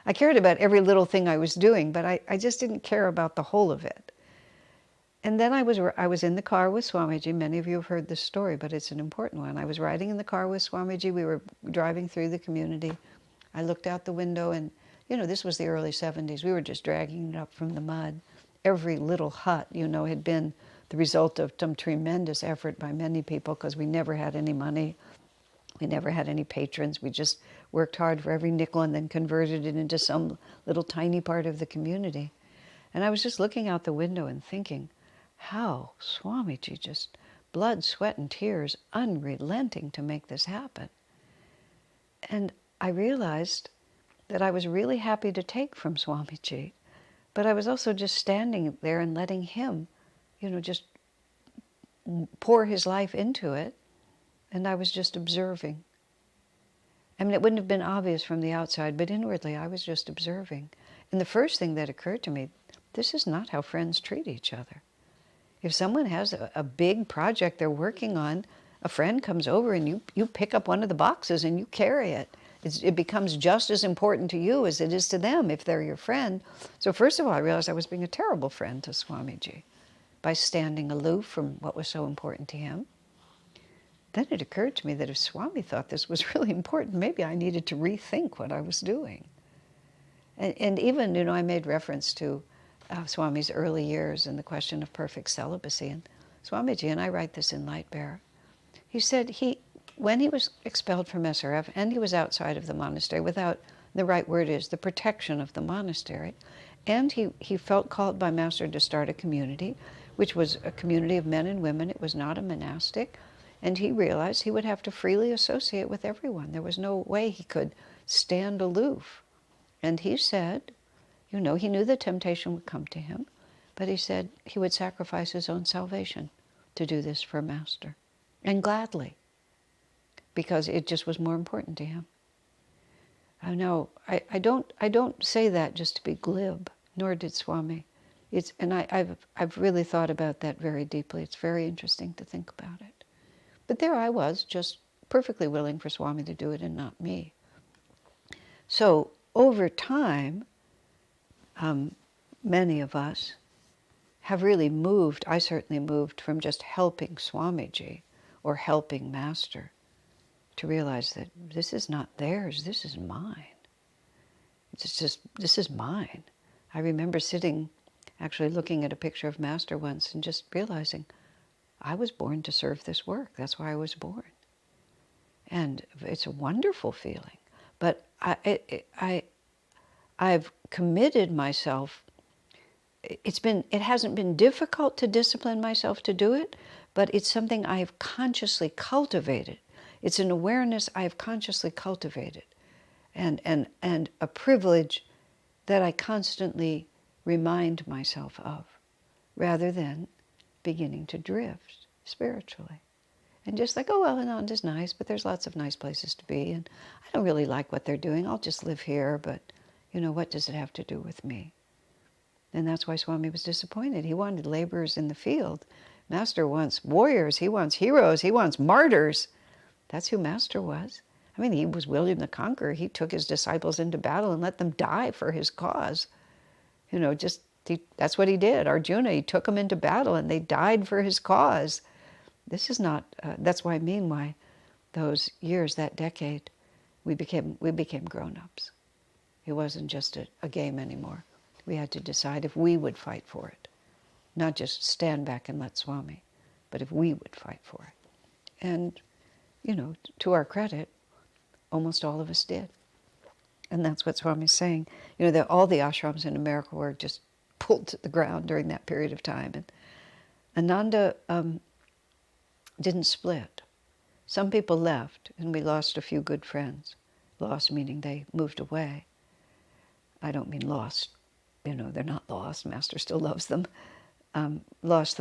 I cared about every little thing I was doing, but I just didn't care about the whole of it. And then I was in the car with Swamiji. Many of you have heard this story, but it's an important one. I was riding in the car with Swamiji. We were driving through the community. I looked out the window, and this was the early 70s. We were just dragging it up from the mud. Every little hut, had been the result of some tremendous effort by many people, because we never had any money. We never had any patrons. We just worked hard for every nickel and then converted it into some little tiny part of the community. And I was just looking out the window and thinking how Swamiji just blood, sweat, and tears, unrelenting to make this happen. And I realized that I was really happy to take from Swamiji, but I was also just standing there and letting him, just pour his life into it, and I was just observing. I mean, it wouldn't have been obvious from the outside, but inwardly I was just observing. And the first thing that occurred to me, this is not how friends treat each other. If someone has a big project they're working on, a friend comes over and you pick up one of the boxes and you carry it. It becomes just as important to you as it is to them if they're your friend. So first of all, I realized I was being a terrible friend to Swamiji by standing aloof from what was so important to him. Then it occurred to me that if Swami thought this was really important, maybe I needed to rethink what I was doing. And even, I made reference to Swami's early years and the question of perfect celibacy. And Swamiji, and I write this in Light Bearer, he said when he was expelled from SRF and he was outside of the monastery without, the right word is, the protection of the monastery, and he felt called by Master to start a community, which was a community of men and women. It was not a monastic. And he realized he would have to freely associate with everyone. There was no way he could stand aloof. And he said, he knew the temptation would come to him, but he said he would sacrifice his own salvation to do this for Master, and gladly, because it just was more important to him. I know, I don't say that just to be glib, nor did Swami. I've really thought about that very deeply. It's very interesting to think about it. But there I was, just perfectly willing for Swami to do it and not me. So over time, many of us have really moved, I certainly moved from just helping Swamiji or helping Master to realize that this is not theirs, this is mine. This is mine. I remember sitting, actually looking at a picture of Master once and just realizing, I was born to serve this work. That's why I was born. And it's a wonderful feeling. But I've committed myself. It hasn't been difficult to discipline myself to do it, but it's something I have consciously cultivated. It's an awareness I have consciously cultivated, and a privilege that I constantly remind myself of, rather than beginning to drift spiritually. And just like, oh, well, Ananda's nice, but there's lots of nice places to be, and I don't really like what they're doing. I'll just live here, but, what does it have to do with me? And that's why Swami was disappointed. He wanted laborers in the field. Master wants warriors. He wants heroes. He wants martyrs. That's who Master was. I mean, he was William the Conqueror. He took his disciples into battle and let them die for his cause. That's what he did. Arjuna, he took them into battle and they died for his cause. This is not, that's why those years, that decade, we became grown-ups. It wasn't just a game anymore. We had to decide if we would fight for it. Not just stand back and let Swami, but if we would fight for it. And, to our credit, almost all of us did. And that's what Swami's saying. That all the ashrams in America were just pulled to the ground during that period of time. And Ananda didn't split. Some people left, and we lost a few good friends. Lost meaning they moved away. I don't mean lost. They're not lost. Master still loves them. Lost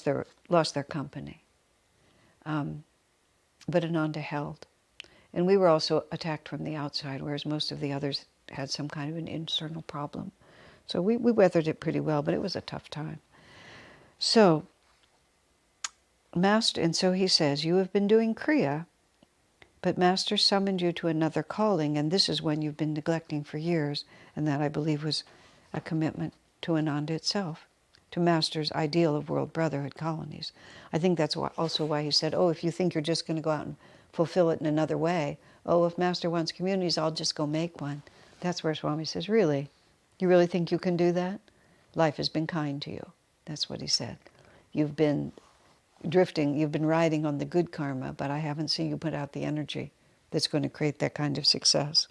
their company. But Ananda held. And we were also attacked from the outside, whereas most of the others had some kind of an internal problem. So we weathered it pretty well, but it was a tough time. So, Master, and so he says, you have been doing Kriya, but Master summoned you to another calling, and this is one you've been neglecting for years, and that, I believe, was a commitment to Ananda itself, to Master's ideal of world brotherhood colonies. I think that's also why he said, oh, if you think you're just going to go out and fulfill it in another way, oh, if Master wants communities, I'll just go make one. That's where Swami says, really? You really think you can do that? Life has been kind to you. That's what he said. You've been drifting, you've been riding on the good karma, but I haven't seen you put out the energy that's going to create that kind of success.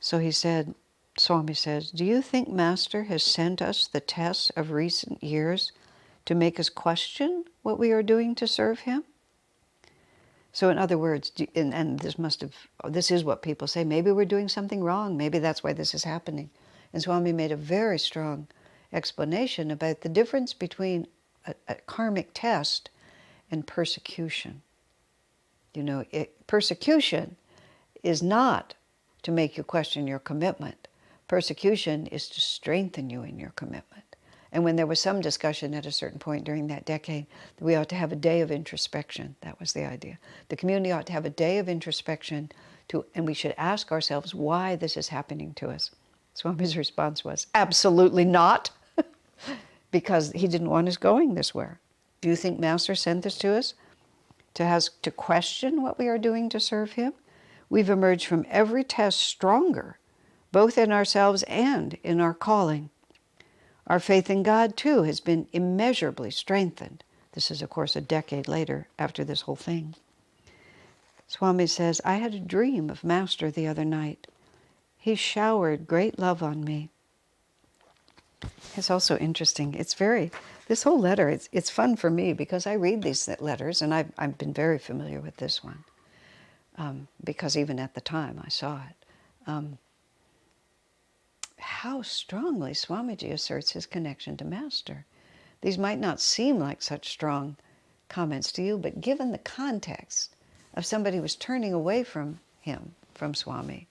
So he said, Swami says, do you think Master has sent us the tests of recent years to make us question what we are doing to serve him? So in other words, and this is what people say, maybe we're doing something wrong, maybe that's why this is happening. And Swami made a very strong explanation about the difference between a karmic test and persecution. You know, persecution is not to make you question your commitment. Persecution is to strengthen you in your commitment. And when there was some discussion at a certain point during that decade that we ought to have a day of introspection, that was the idea. The community ought to have a day of introspection, and we should ask ourselves why this is happening to us. Swami's response was, absolutely not, because he didn't want us going this way. Do you think Master sent this to us to question what we are doing to serve him? We've emerged from every test stronger, both in ourselves and in our calling. Our faith in God, too, has been immeasurably strengthened. This is, of course, a decade later after this whole thing. Swami says, I had a dream of Master the other night. He showered great love on me. It's also interesting. This whole letter, it's fun for me because I read these letters, and I've been very familiar with this one because even at the time I saw it. How strongly Swamiji asserts his connection to Master. These might not seem like such strong comments to you, but given the context of somebody who was turning away from him, from Swami,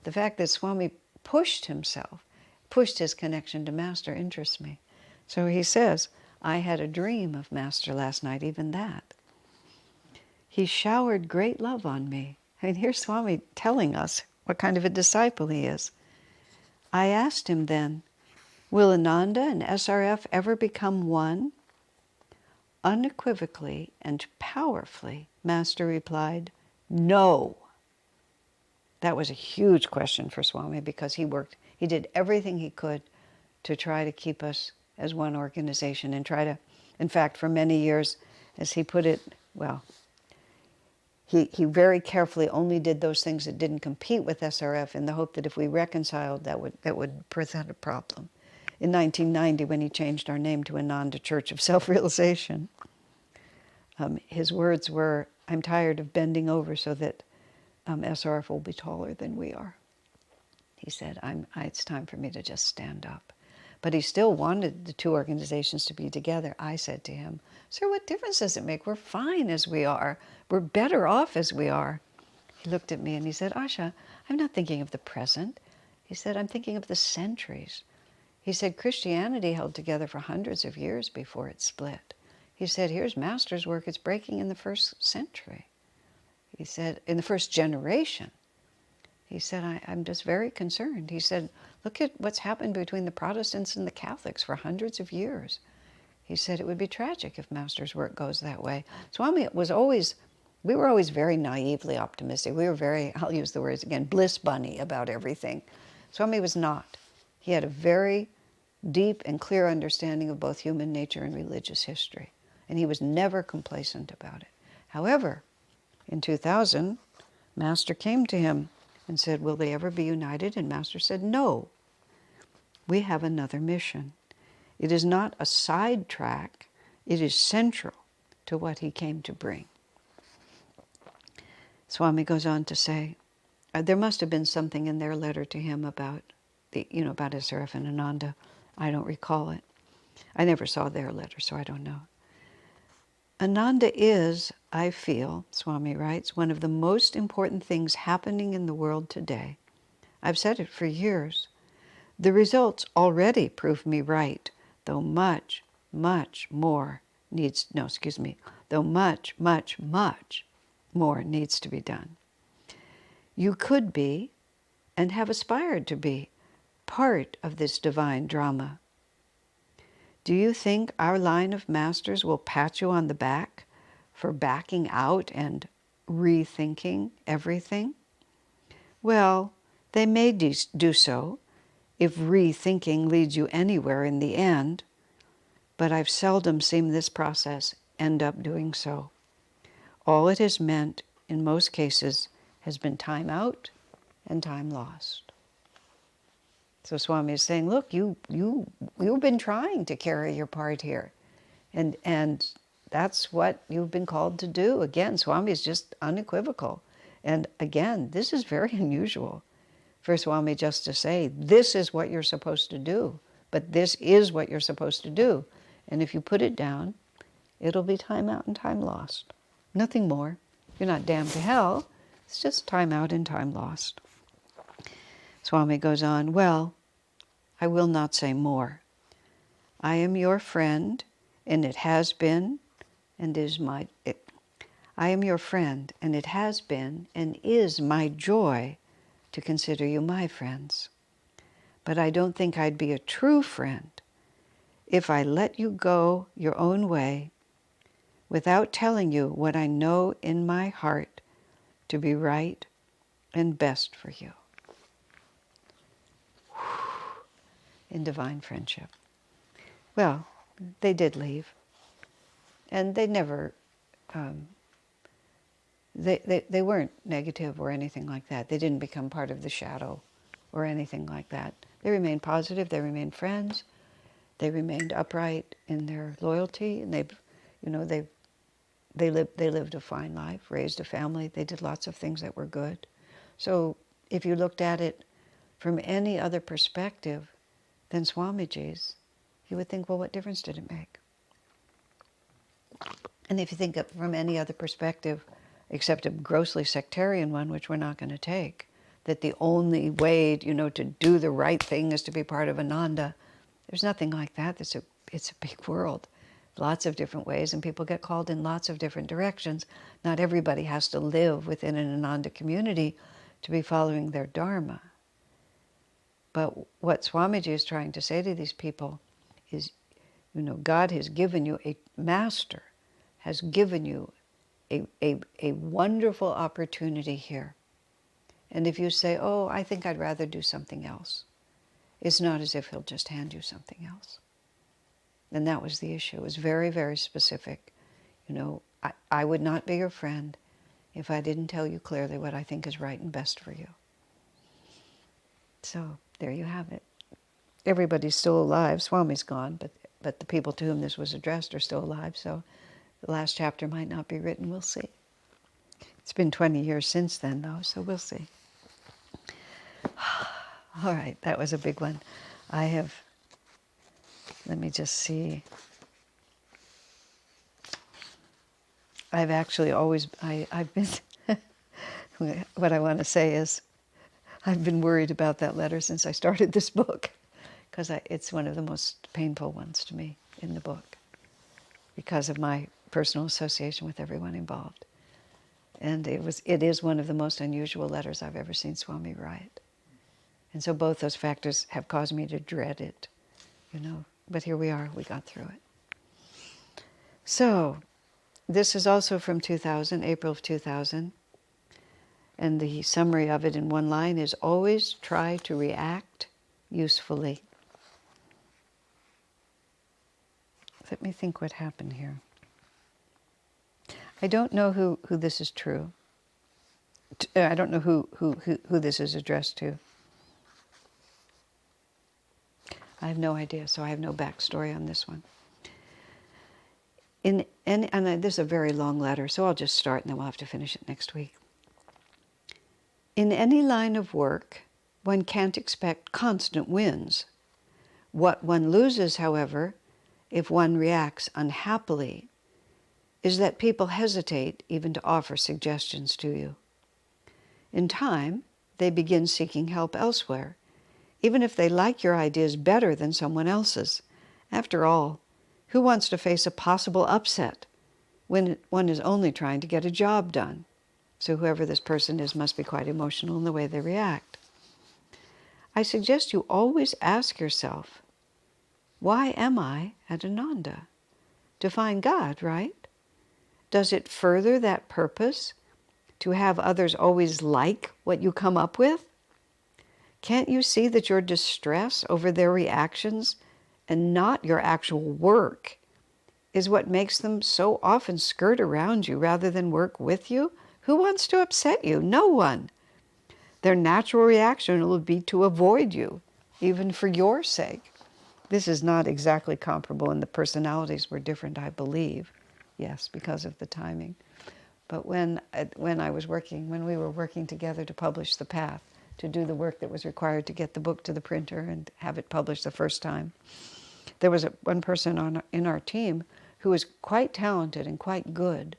the fact that Swami pushed his connection to Master interests me. So he says, I had a dream of Master last night, even that. He showered great love on me. I mean, here's Swami telling us what kind of a disciple he is. I asked him then, will Ananda and SRF ever become one? Unequivocally and powerfully, Master replied, no. That was a huge question for Swami because he did everything he could to try to keep us as one organization and in fact, for many years, as he put it, well, he very carefully only did those things that didn't compete with SRF in the hope that if we reconciled, that would present a problem. In 1990, when he changed our name to Ananda Church of Self-Realization, his words were, I'm tired of bending over so that SRF will be taller than we are. He said, it's time for me to just stand up. But he still wanted the two organizations to be together. I said to him, sir, what difference does it make? We're fine as we are. We're better off as we are. He looked at me and he said, Asha, I'm not thinking of the present. He said, I'm thinking of the centuries. He said, Christianity held together for hundreds of years before it split. He said, here's Master's work. It's breaking in the first century. He said, in the first generation. He said, I'm just very concerned. He said, look at what's happened between the Protestants and the Catholics for hundreds of years. He said, it would be tragic if Master's work goes that way. Swami we were always very naively optimistic. We were very, I'll use the words again, bliss bunny about everything. Swami was not. He had a very deep and clear understanding of both human nature and religious history. And he was never complacent about it. However, in 2000, Master came to him and said, will they ever be united? And Master said, no. We have another mission. It is not a side track. It is central to what he came to bring. Swami goes on to say, there must have been something in their letter to him about about SRF and Ananda. I don't recall it. I never saw their letter, so I don't know. Ananda is, I feel, Swami writes, one of the most important things happening in the world today. I've said it for years. The results already prove me right, though much, much more though much, much, much more needs to be done. You could be, and have aspired to be, part of this divine drama. Do you think our line of masters will pat you on the back for backing out and rethinking everything? Well, they may do so if rethinking leads you anywhere in the end, but I've seldom seen this process end up doing so. All it has meant, in most cases, has been time out and time lost. So Swami is saying, look, you've been trying to carry your part here. And that's what you've been called to do. Again, Swami is just unequivocal. And again, this is very unusual for Swami just to say, this is what you're supposed to do, but this is what you're supposed to do. And if you put it down, it'll be time out and time lost. Nothing more. You're not damned to hell. It's just time out and time lost. Swami goes on, well, I will not say more. I am your friend, and it has been, and is my... I am your friend, and it has been, and is my joy to consider you my friends. But I don't think I'd be a true friend if I let you go your own way without telling you what I know in my heart to be right and best for you. In divine friendship. Well, they did leave. And they never, they weren't negative or anything like that. They didn't become part of the shadow or anything like that. They remained positive, they remained friends, they remained upright in their loyalty, and they lived a fine life, raised a family, they did lots of things that were good. So if you looked at it from any other perspective than Swamiji's, you would think, well, what difference did it make? And if you think of from any other perspective, except a grossly sectarian one, which we're not going to take, that the only way, to do the right thing is to be part of Ananda, there's nothing like that. It's a big world, lots of different ways, and people get called in lots of different directions. Not everybody has to live within an Ananda community to be following their Dharma. But what Swamiji is trying to say to these people is, God has given you a master, has given you a wonderful opportunity here. And if you say, oh, I think I'd rather do something else, it's not as if he'll just hand you something else. And that was the issue. It was very, very specific. I would not be your friend if I didn't tell you clearly what I think is right and best for you. So there you have it. Everybody's still alive. Swami's gone, but the people to whom this was addressed are still alive. So the last chapter might not be written. We'll see. It's been 20 years since then, though, so we'll see. All right, that was a big one. Let me just see. I've actually always, I've been, what I want to say is, I've been worried about that letter since I started this book, because it's one of the most painful ones to me in the book, because of my personal association with everyone involved. And it is one of the most unusual letters I've ever seen Swami write. And so both those factors have caused me to dread it, But here we are, we got through it. So, this is also from 2000, April of 2000. And the summary of it in one line is, always try to react usefully. Let me think what happened here. I don't know who this is true. I don't know who this is addressed to. I have no idea, so I have no backstory on this one. And this is a very long letter, so I'll just start and then we'll have to finish it next week. In any line of work, one can't expect constant wins. What one loses, however, if one reacts unhappily, is that people hesitate even to offer suggestions to you. In time, they begin seeking help elsewhere, even if they like your ideas better than someone else's. After all, who wants to face a possible upset when one is only trying to get a job done? So whoever this person is must be quite emotional in the way they react. I suggest you always ask yourself, why am I at Ananda? To find God, right? Does it further that purpose to have others always like what you come up with? Can't you see that your distress over their reactions and not your actual work is what makes them so often skirt around you rather than work with you? Who wants to upset you? No one. Their natural reaction will be to avoid you, even for your sake. This is not exactly comparable, and the personalities were different, I believe. Yes, because of the timing. But when we were working together to publish The Path, to do the work that was required to get the book to the printer and have it published the first time, there was one person in our team who was quite talented and quite good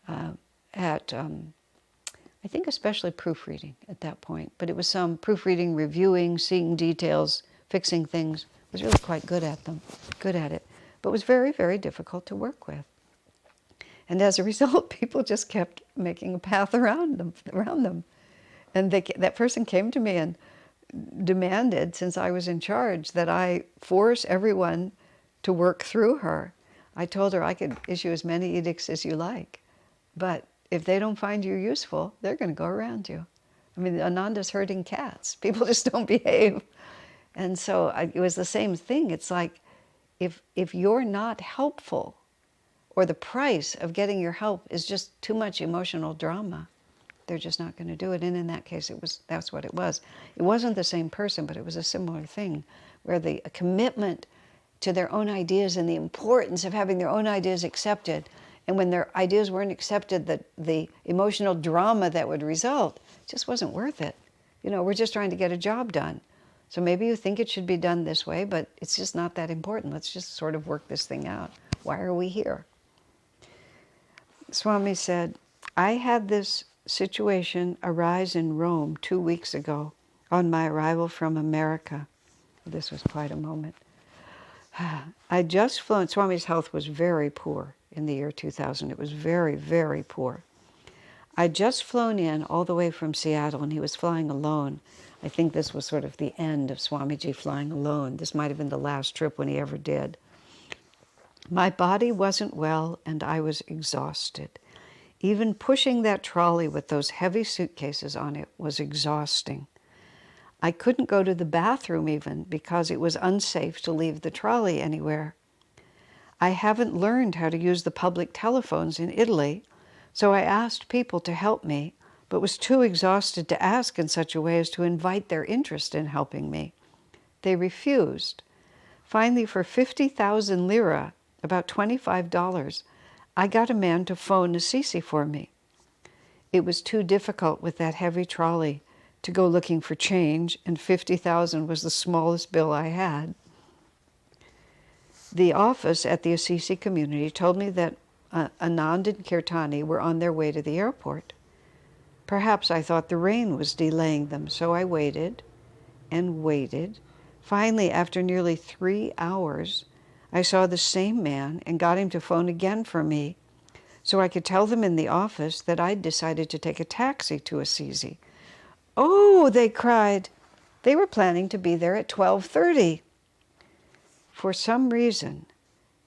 at, I think especially proofreading at that point. But it was some proofreading, reviewing, seeing details, fixing things. Was really quite good at it. But was very, very difficult to work with. And as a result, people just kept making a path around them. And that person came to me and demanded, since I was in charge, that I force everyone to work through her. I told her I could issue as many edicts as you like, but if they don't find you useful, they're going to go around you. I mean, Ananda's herding cats. People just don't behave. And so it was the same thing. It's like, if you're not helpful, or the price of getting your help is just too much emotional drama, they're just not going to do it. And in that case, that's what it was. It wasn't the same person, but it was a similar thing, where a commitment to their own ideas and the importance of having their own ideas accepted. And when their ideas weren't accepted, the emotional drama that would result just wasn't worth it. You know, we're just trying to get a job done. So maybe you think it should be done this way, but it's just not that important. Let's just sort of work this thing out. Why are we here? Swami said, I had this situation arise in Rome 2 weeks ago on my arrival from America. This was quite a moment. I'd just flown. Swami's health was very poor in the year 2000. It was very, very poor. I'd just flown in all the way from Seattle, and he was flying alone. I think this was sort of the end of Swamiji flying alone. This might have been the last trip when he ever did. My body wasn't well, and I was exhausted. Even pushing that trolley with those heavy suitcases on it was exhausting. I couldn't go to the bathroom even because it was unsafe to leave the trolley anywhere. I haven't learned how to use the public telephones in Italy, so I asked people to help me, but was too exhausted to ask in such a way as to invite their interest in helping me. They refused. Finally, for 50,000 lira, about $25, I got a man to phone Assisi for me. It was too difficult with that heavy trolley to go looking for change, and 50,000 was the smallest bill I had. The office at the Assisi community told me that Anand and Kirtani were on their way to the airport. Perhaps I thought the rain was delaying them, so I waited and waited. Finally, after nearly 3 hours, I saw the same man and got him to phone again for me so I could tell them in the office that I'd decided to take a taxi to Assisi. Oh, they cried. They were planning to be there at 12:30. For some reason,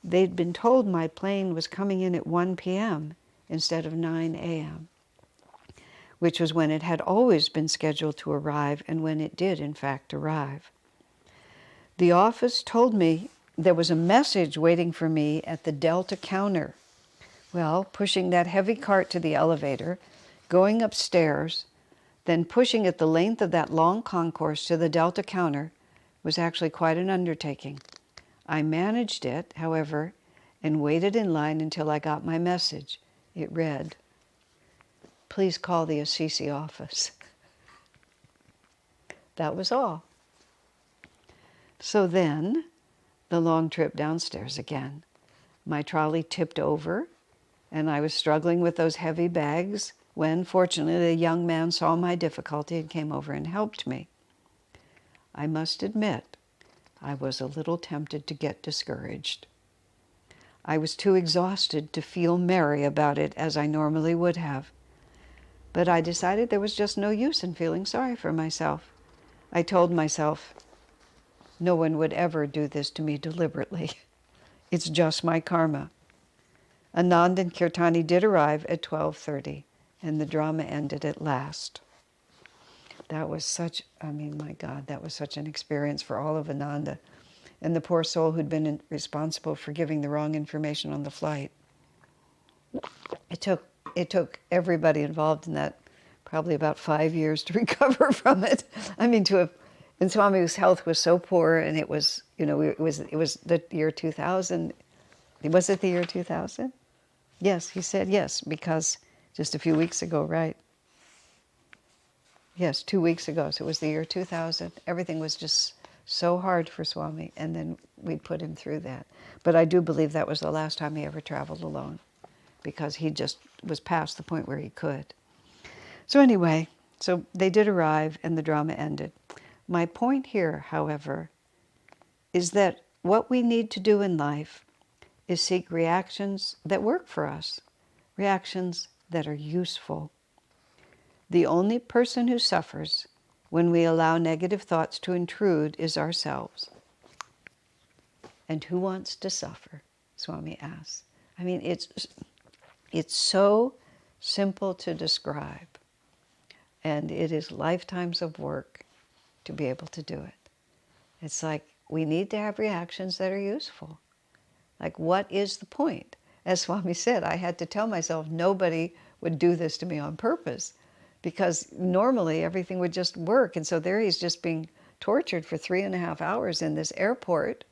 they'd been told my plane was coming in at 1 p.m. instead of 9 a.m., which was when it had always been scheduled to arrive and when it did, in fact, arrive. The office told me there was a message waiting for me at the Delta counter. Well, pushing that heavy cart to the elevator, going upstairs, then pushing it the length of that long concourse to the Delta counter was actually quite an undertaking. I managed it, however, and waited in line until I got my message. It read, "Please call the Assisi office." That was all. So then, the long trip downstairs again. My trolley tipped over, and I was struggling with those heavy bags when, fortunately, a young man saw my difficulty and came over and helped me. I must admit, I was a little tempted to get discouraged. I was too exhausted to feel merry about it as I normally would have. But I decided there was just no use in feeling sorry for myself. I told myself, no one would ever do this to me deliberately. It's just my karma. Anand and Kirtani did arrive at 12:30, and the drama ended at last. That was such, my God, that was such an experience for all of Ananda and the poor soul who'd been responsible for giving the wrong information on the flight. It took everybody involved in that probably about 5 years to recover from it. And Swami's health was so poor, and it was it was the year 2000. Was it the year 2000? Yes, he said yes, because just a few weeks ago, right? Yes, 2 weeks ago. So it was the year 2000. Everything was just so hard for Swami, and then we put him through that. But I do believe that was the last time he ever traveled alone, because he just was past the point where he could. So anyway, so they did arrive, and the drama ended. My point here, however, is that what we need to do in life is seek reactions that work for us, reactions that are useful. The only person who suffers when we allow negative thoughts to intrude is ourselves. And who wants to suffer? Swami asks. I mean, it's so simple to describe, and it is lifetimes of work to be able to do it. It's like we need to have reactions that are useful. Like, what is the point? As Swami said, I had to tell myself nobody would do this to me on purpose, because normally everything would just work. And so there he's just being tortured for 3.5 hours in this airport,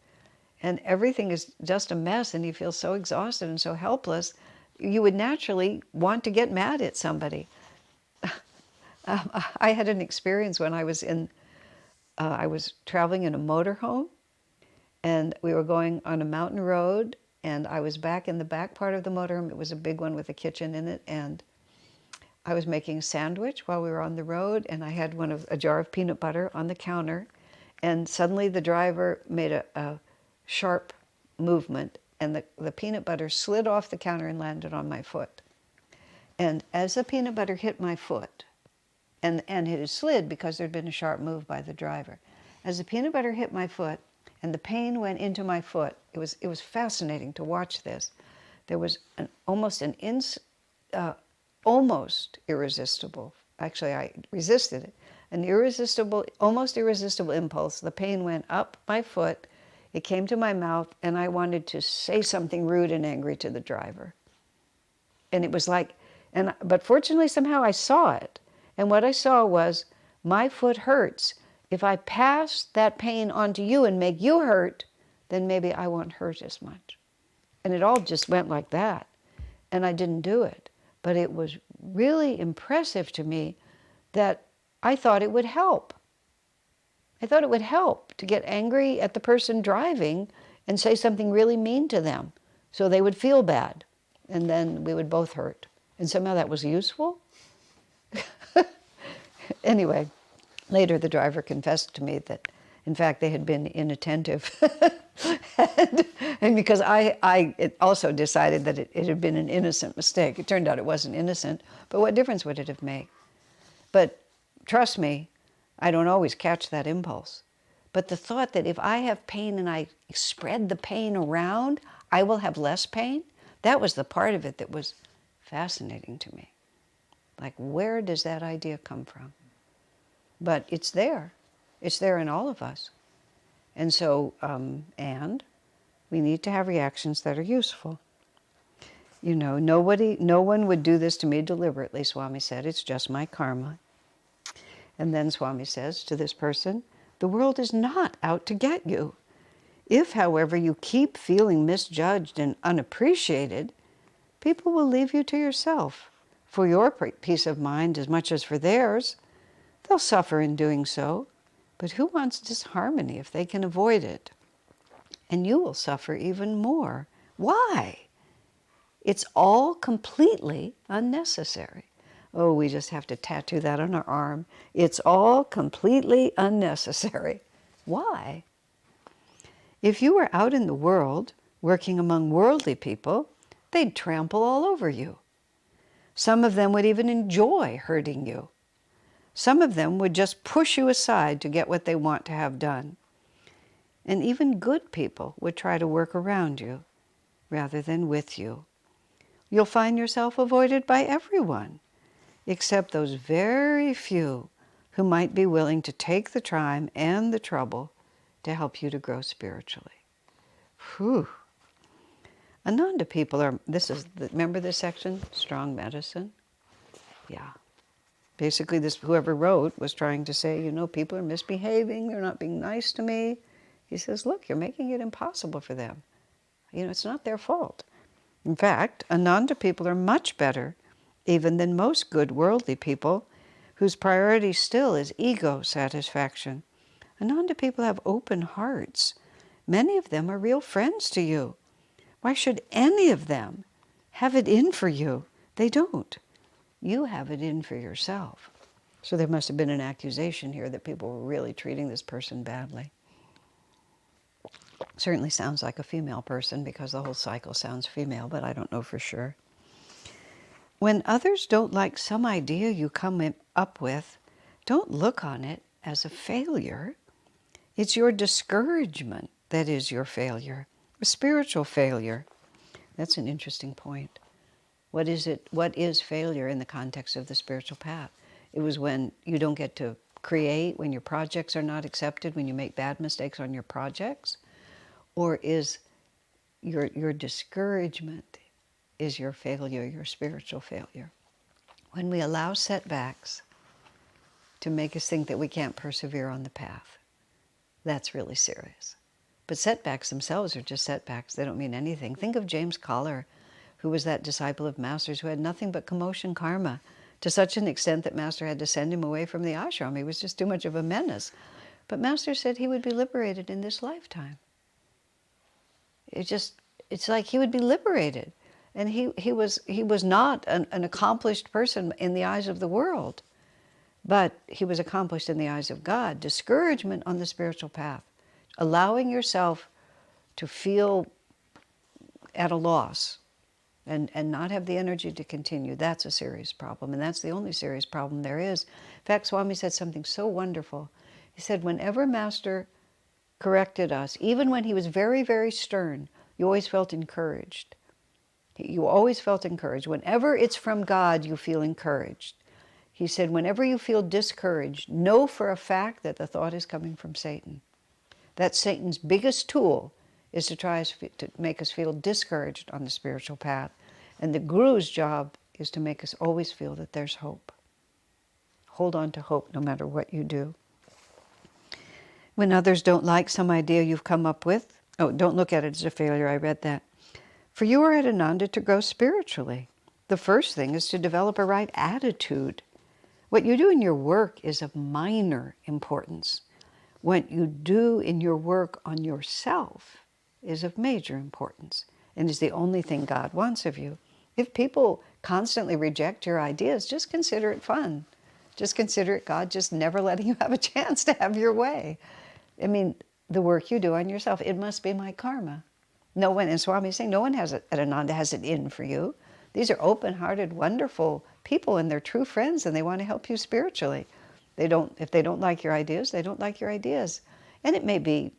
and everything is just a mess, and he feels so exhausted and so helpless. You would naturally want to get mad at somebody. I had an experience when I was traveling in a motorhome, and we were going on a mountain road, and I was back in the back part of the motorhome. It was a big one with a kitchen in it, and I was making a sandwich while we were on the road, and I had a jar of peanut butter on the counter, and suddenly the driver made a sharp movement, and the peanut butter slid off the counter and landed on my foot. And as the peanut butter hit my foot, and it had slid because there'd been a sharp move by the driver. As the peanut butter hit my foot and the pain went into my foot, it was fascinating to watch this. There was almost irresistible, actually I resisted it, almost irresistible impulse. The pain went up my foot, it came to my mouth, and I wanted to say something rude and angry to the driver. And it was like, but fortunately somehow I saw it. And what I saw was, my foot hurts. If I pass that pain on to you and make you hurt, then maybe I won't hurt as much. And it all just went like that. And I didn't do it. But it was really impressive to me that I thought it would help. I thought it would help to get angry at the person driving and say something really mean to them so they would feel bad. And then we would both hurt. And somehow that was useful. Anyway, later the driver confessed to me that, in fact, they had been inattentive. and because I also decided that it had been an innocent mistake. It turned out it wasn't innocent, but what difference would it have made? But trust me, I don't always catch that impulse. But the thought that if I have pain and I spread the pain around, I will have less pain, that was the part of it that was fascinating to me. Like, where does that idea come from? But it's there. It's there in all of us. And so, and we need to have reactions that are useful. You know, no one would do this to me deliberately, Swami said. It's just my karma. And then Swami says to this person, the world is not out to get you. If, however, you keep feeling misjudged and unappreciated, people will leave you to yourself. For your peace of mind as much as for theirs. They'll suffer in doing so, but who wants disharmony if they can avoid it? And you will suffer even more. Why? It's all completely unnecessary. Oh, we just have to tattoo that on our arm. It's all completely unnecessary. Why? If you were out in the world, working among worldly people, they'd trample all over you. Some of them would even enjoy hurting you. Some of them would just push you aside to get what they want to have done. And even good people would try to work around you rather than with you. You'll find yourself avoided by everyone, except those very few who might be willing to take the time and the trouble to help you to grow spiritually. Whew. Ananda people are, remember this section? Strong medicine? Yeah. Basically, whoever wrote was trying to say, people are misbehaving, they're not being nice to me, He says, look, you're making it impossible for them. It's not their fault. In fact, Ananda people are much better even than most good worldly people whose priority still is ego satisfaction. Ananda people have open hearts. Many of them are real friends to you. Why should any of them have it in for you? They don't. You have it in for yourself. So there must have been an accusation here that people were really treating this person badly. Certainly sounds like a female person because the whole cycle sounds female, but I don't know for sure. When others don't like some idea you come up with, don't look on it as a failure. It's your discouragement that is your failure, a spiritual failure. That's an interesting point. What is it? What is failure in the context of the spiritual path? It was when you don't get to create, when your projects are not accepted, when you make bad mistakes on your projects? Or is your discouragement is your failure, your spiritual failure? When we allow setbacks to make us think that we can't persevere on the path, that's really serious. But setbacks themselves are just setbacks. They don't mean anything. Think of James Collar, who was that disciple of Master's who had nothing but commotion karma, to such an extent that Master had to send him away from the ashram. He was just too much of a menace. But Master said he would be liberated in this lifetime. It's like he would be liberated. And he was not an accomplished person in the eyes of the world, but he was accomplished in the eyes of God. Discouragement on the spiritual path, allowing yourself to feel at a loss and not have the energy to continue, that's a serious problem. And that's the only serious problem there is. In fact, Swami said something so wonderful. He said, whenever Master corrected us, even when he was very, very stern, you always felt encouraged. You always felt encouraged. Whenever it's from God, you feel encouraged. He said, whenever you feel discouraged, know for a fact that the thought is coming from Satan. That's Satan's biggest tool, is to try to make us feel discouraged on the spiritual path. And the Guru's job is to make us always feel that there's hope. Hold on to hope no matter what you do. When others don't like some idea you've come up with, don't look at it as a failure, I read that. For you are at Ananda to grow spiritually. The first thing is to develop a right attitude. What you do in your work is of minor importance. What you do in your work on yourself is of major importance and is the only thing God wants of you. If people constantly reject your ideas, just consider it fun. Just consider it God just never letting you have a chance to have your way. I mean, the work you do on yourself, it must be my karma. No one, and Swami is saying, no one has it at Ananda has it in for you. These are open-hearted, wonderful people, and they're true friends, and they want to help you spiritually. If they don't like your ideas, they don't like your ideas. And it may be,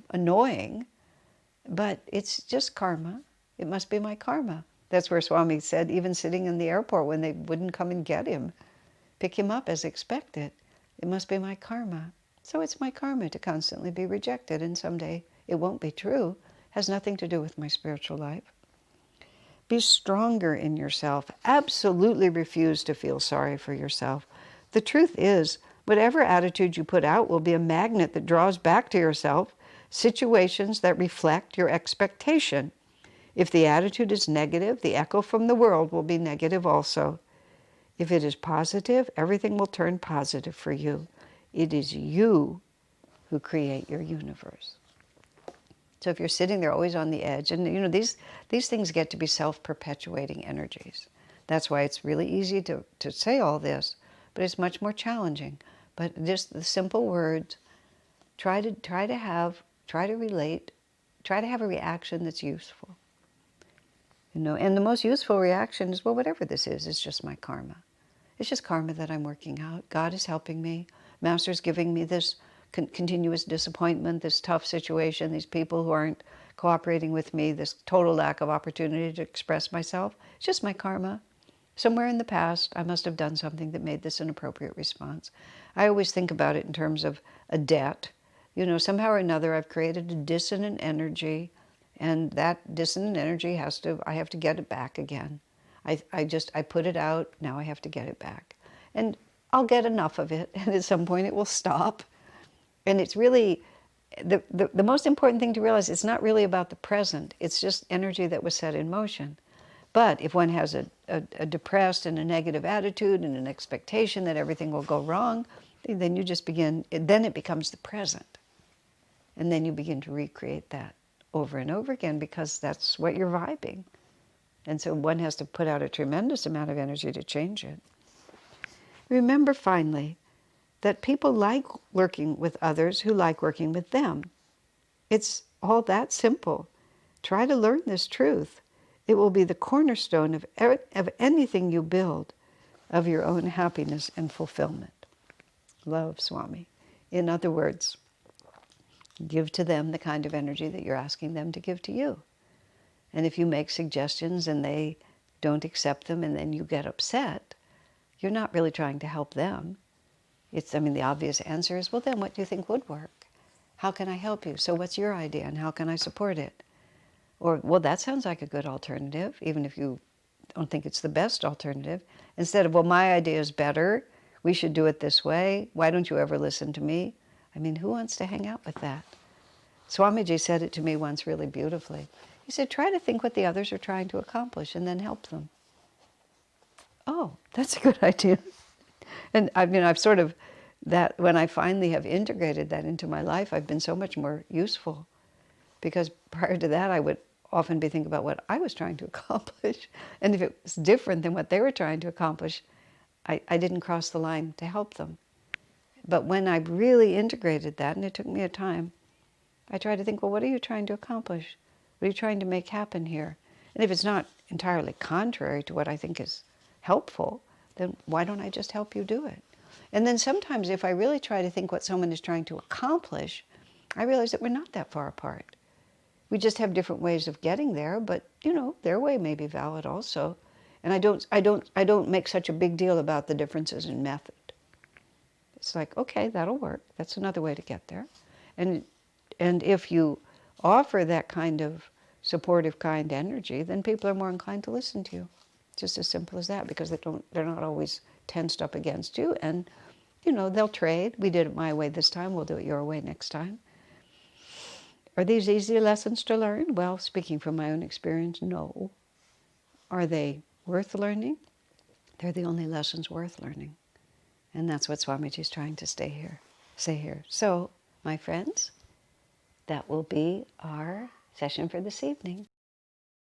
annoying, but it's just karma. It must be my karma. That's where Swami said, even sitting in the airport when they wouldn't come and get him, pick him up as expected, it must be my karma. So it's my karma to constantly be rejected, and someday it won't be true. Has nothing to do with my spiritual life. Be stronger in yourself. Absolutely refuse to feel sorry for yourself. The truth is, whatever attitude you put out will be a magnet that draws back to yourself situations that reflect your expectation. If the attitude is negative, the echo from the world will be negative also. If it is positive, everything will turn positive for you. It is you who create your universe. So if you're sitting there always on the edge, and these things get to be self-perpetuating energies. That's why it's really easy to say all this, but it's much more challenging. But just the simple words, try to relate, try to have a reaction that's useful. And the most useful reaction is, well, whatever this is, it's just my karma. It's just karma that I'm working out. God is helping me. Master's giving me this continuous disappointment, this tough situation, these people who aren't cooperating with me, this total lack of opportunity to express myself. It's just my karma. Somewhere in the past, I must have done something that made this an appropriate response. I always think about it in terms of a debt. Somehow or another, I've created a dissonant energy, and that dissonant energy I have to get it back again. I put it out, now I have to get it back. And I'll get enough of it, and at some point it will stop. And it's really the most important thing to realize, it's not really about the present. It's just energy that was set in motion. But if one has a depressed and a negative attitude and an expectation that everything will go wrong, then you just begin, then it becomes the present. And then you begin to recreate that over and over again, because that's what you're vibing. And so one has to put out a tremendous amount of energy to change it. Remember, finally, that people like working with others who like working with them. It's all that simple. Try to learn this truth. It will be the cornerstone of anything you build, of your own happiness and fulfillment. Love, Swami. In other words, give to them the kind of energy that you're asking them to give to you. And if you make suggestions and they don't accept them and then you get upset, you're not really trying to help them. The obvious answer is, well, then what do you think would work? How can I help you? So what's your idea and how can I support it? Or, well, that sounds like a good alternative, even if you don't think it's the best alternative. Instead of, well, my idea is better, we should do it this way, why don't you ever listen to me? Who wants to hang out with that? Swamiji said it to me once really beautifully. He said, try to think what the others are trying to accomplish and then help them. Oh, that's a good idea. And I've sort of, that when I finally have integrated that into my life, I've been so much more useful. Because prior to that, I would often be thinking about what I was trying to accomplish. And if it was different than what they were trying to accomplish, I didn't cross the line to help them. But when I really integrated that, and it took me a time, I try to think, well, what are you trying to accomplish? What are you trying to make happen here? And if it's not entirely contrary to what I think is helpful, then why don't I just help you do it? And then sometimes if I really try to think what someone is trying to accomplish, I realize that we're not that far apart. We just have different ways of getting there, but their way may be valid also. And I don't make such a big deal about the differences in method. It's like, okay, that'll work. That's another way to get there. And if you offer that kind of supportive, kind energy, then people are more inclined to listen to you. Just as simple as that, because they're not always tensed up against you, and they'll trade. We did it my way this time, we'll do it your way next time. Are these easy lessons to learn? Well, speaking from my own experience, no. Are they worth learning? They're the only lessons worth learning. And that's what Swamiji is trying to say here. So, my friends, that will be our session for this evening.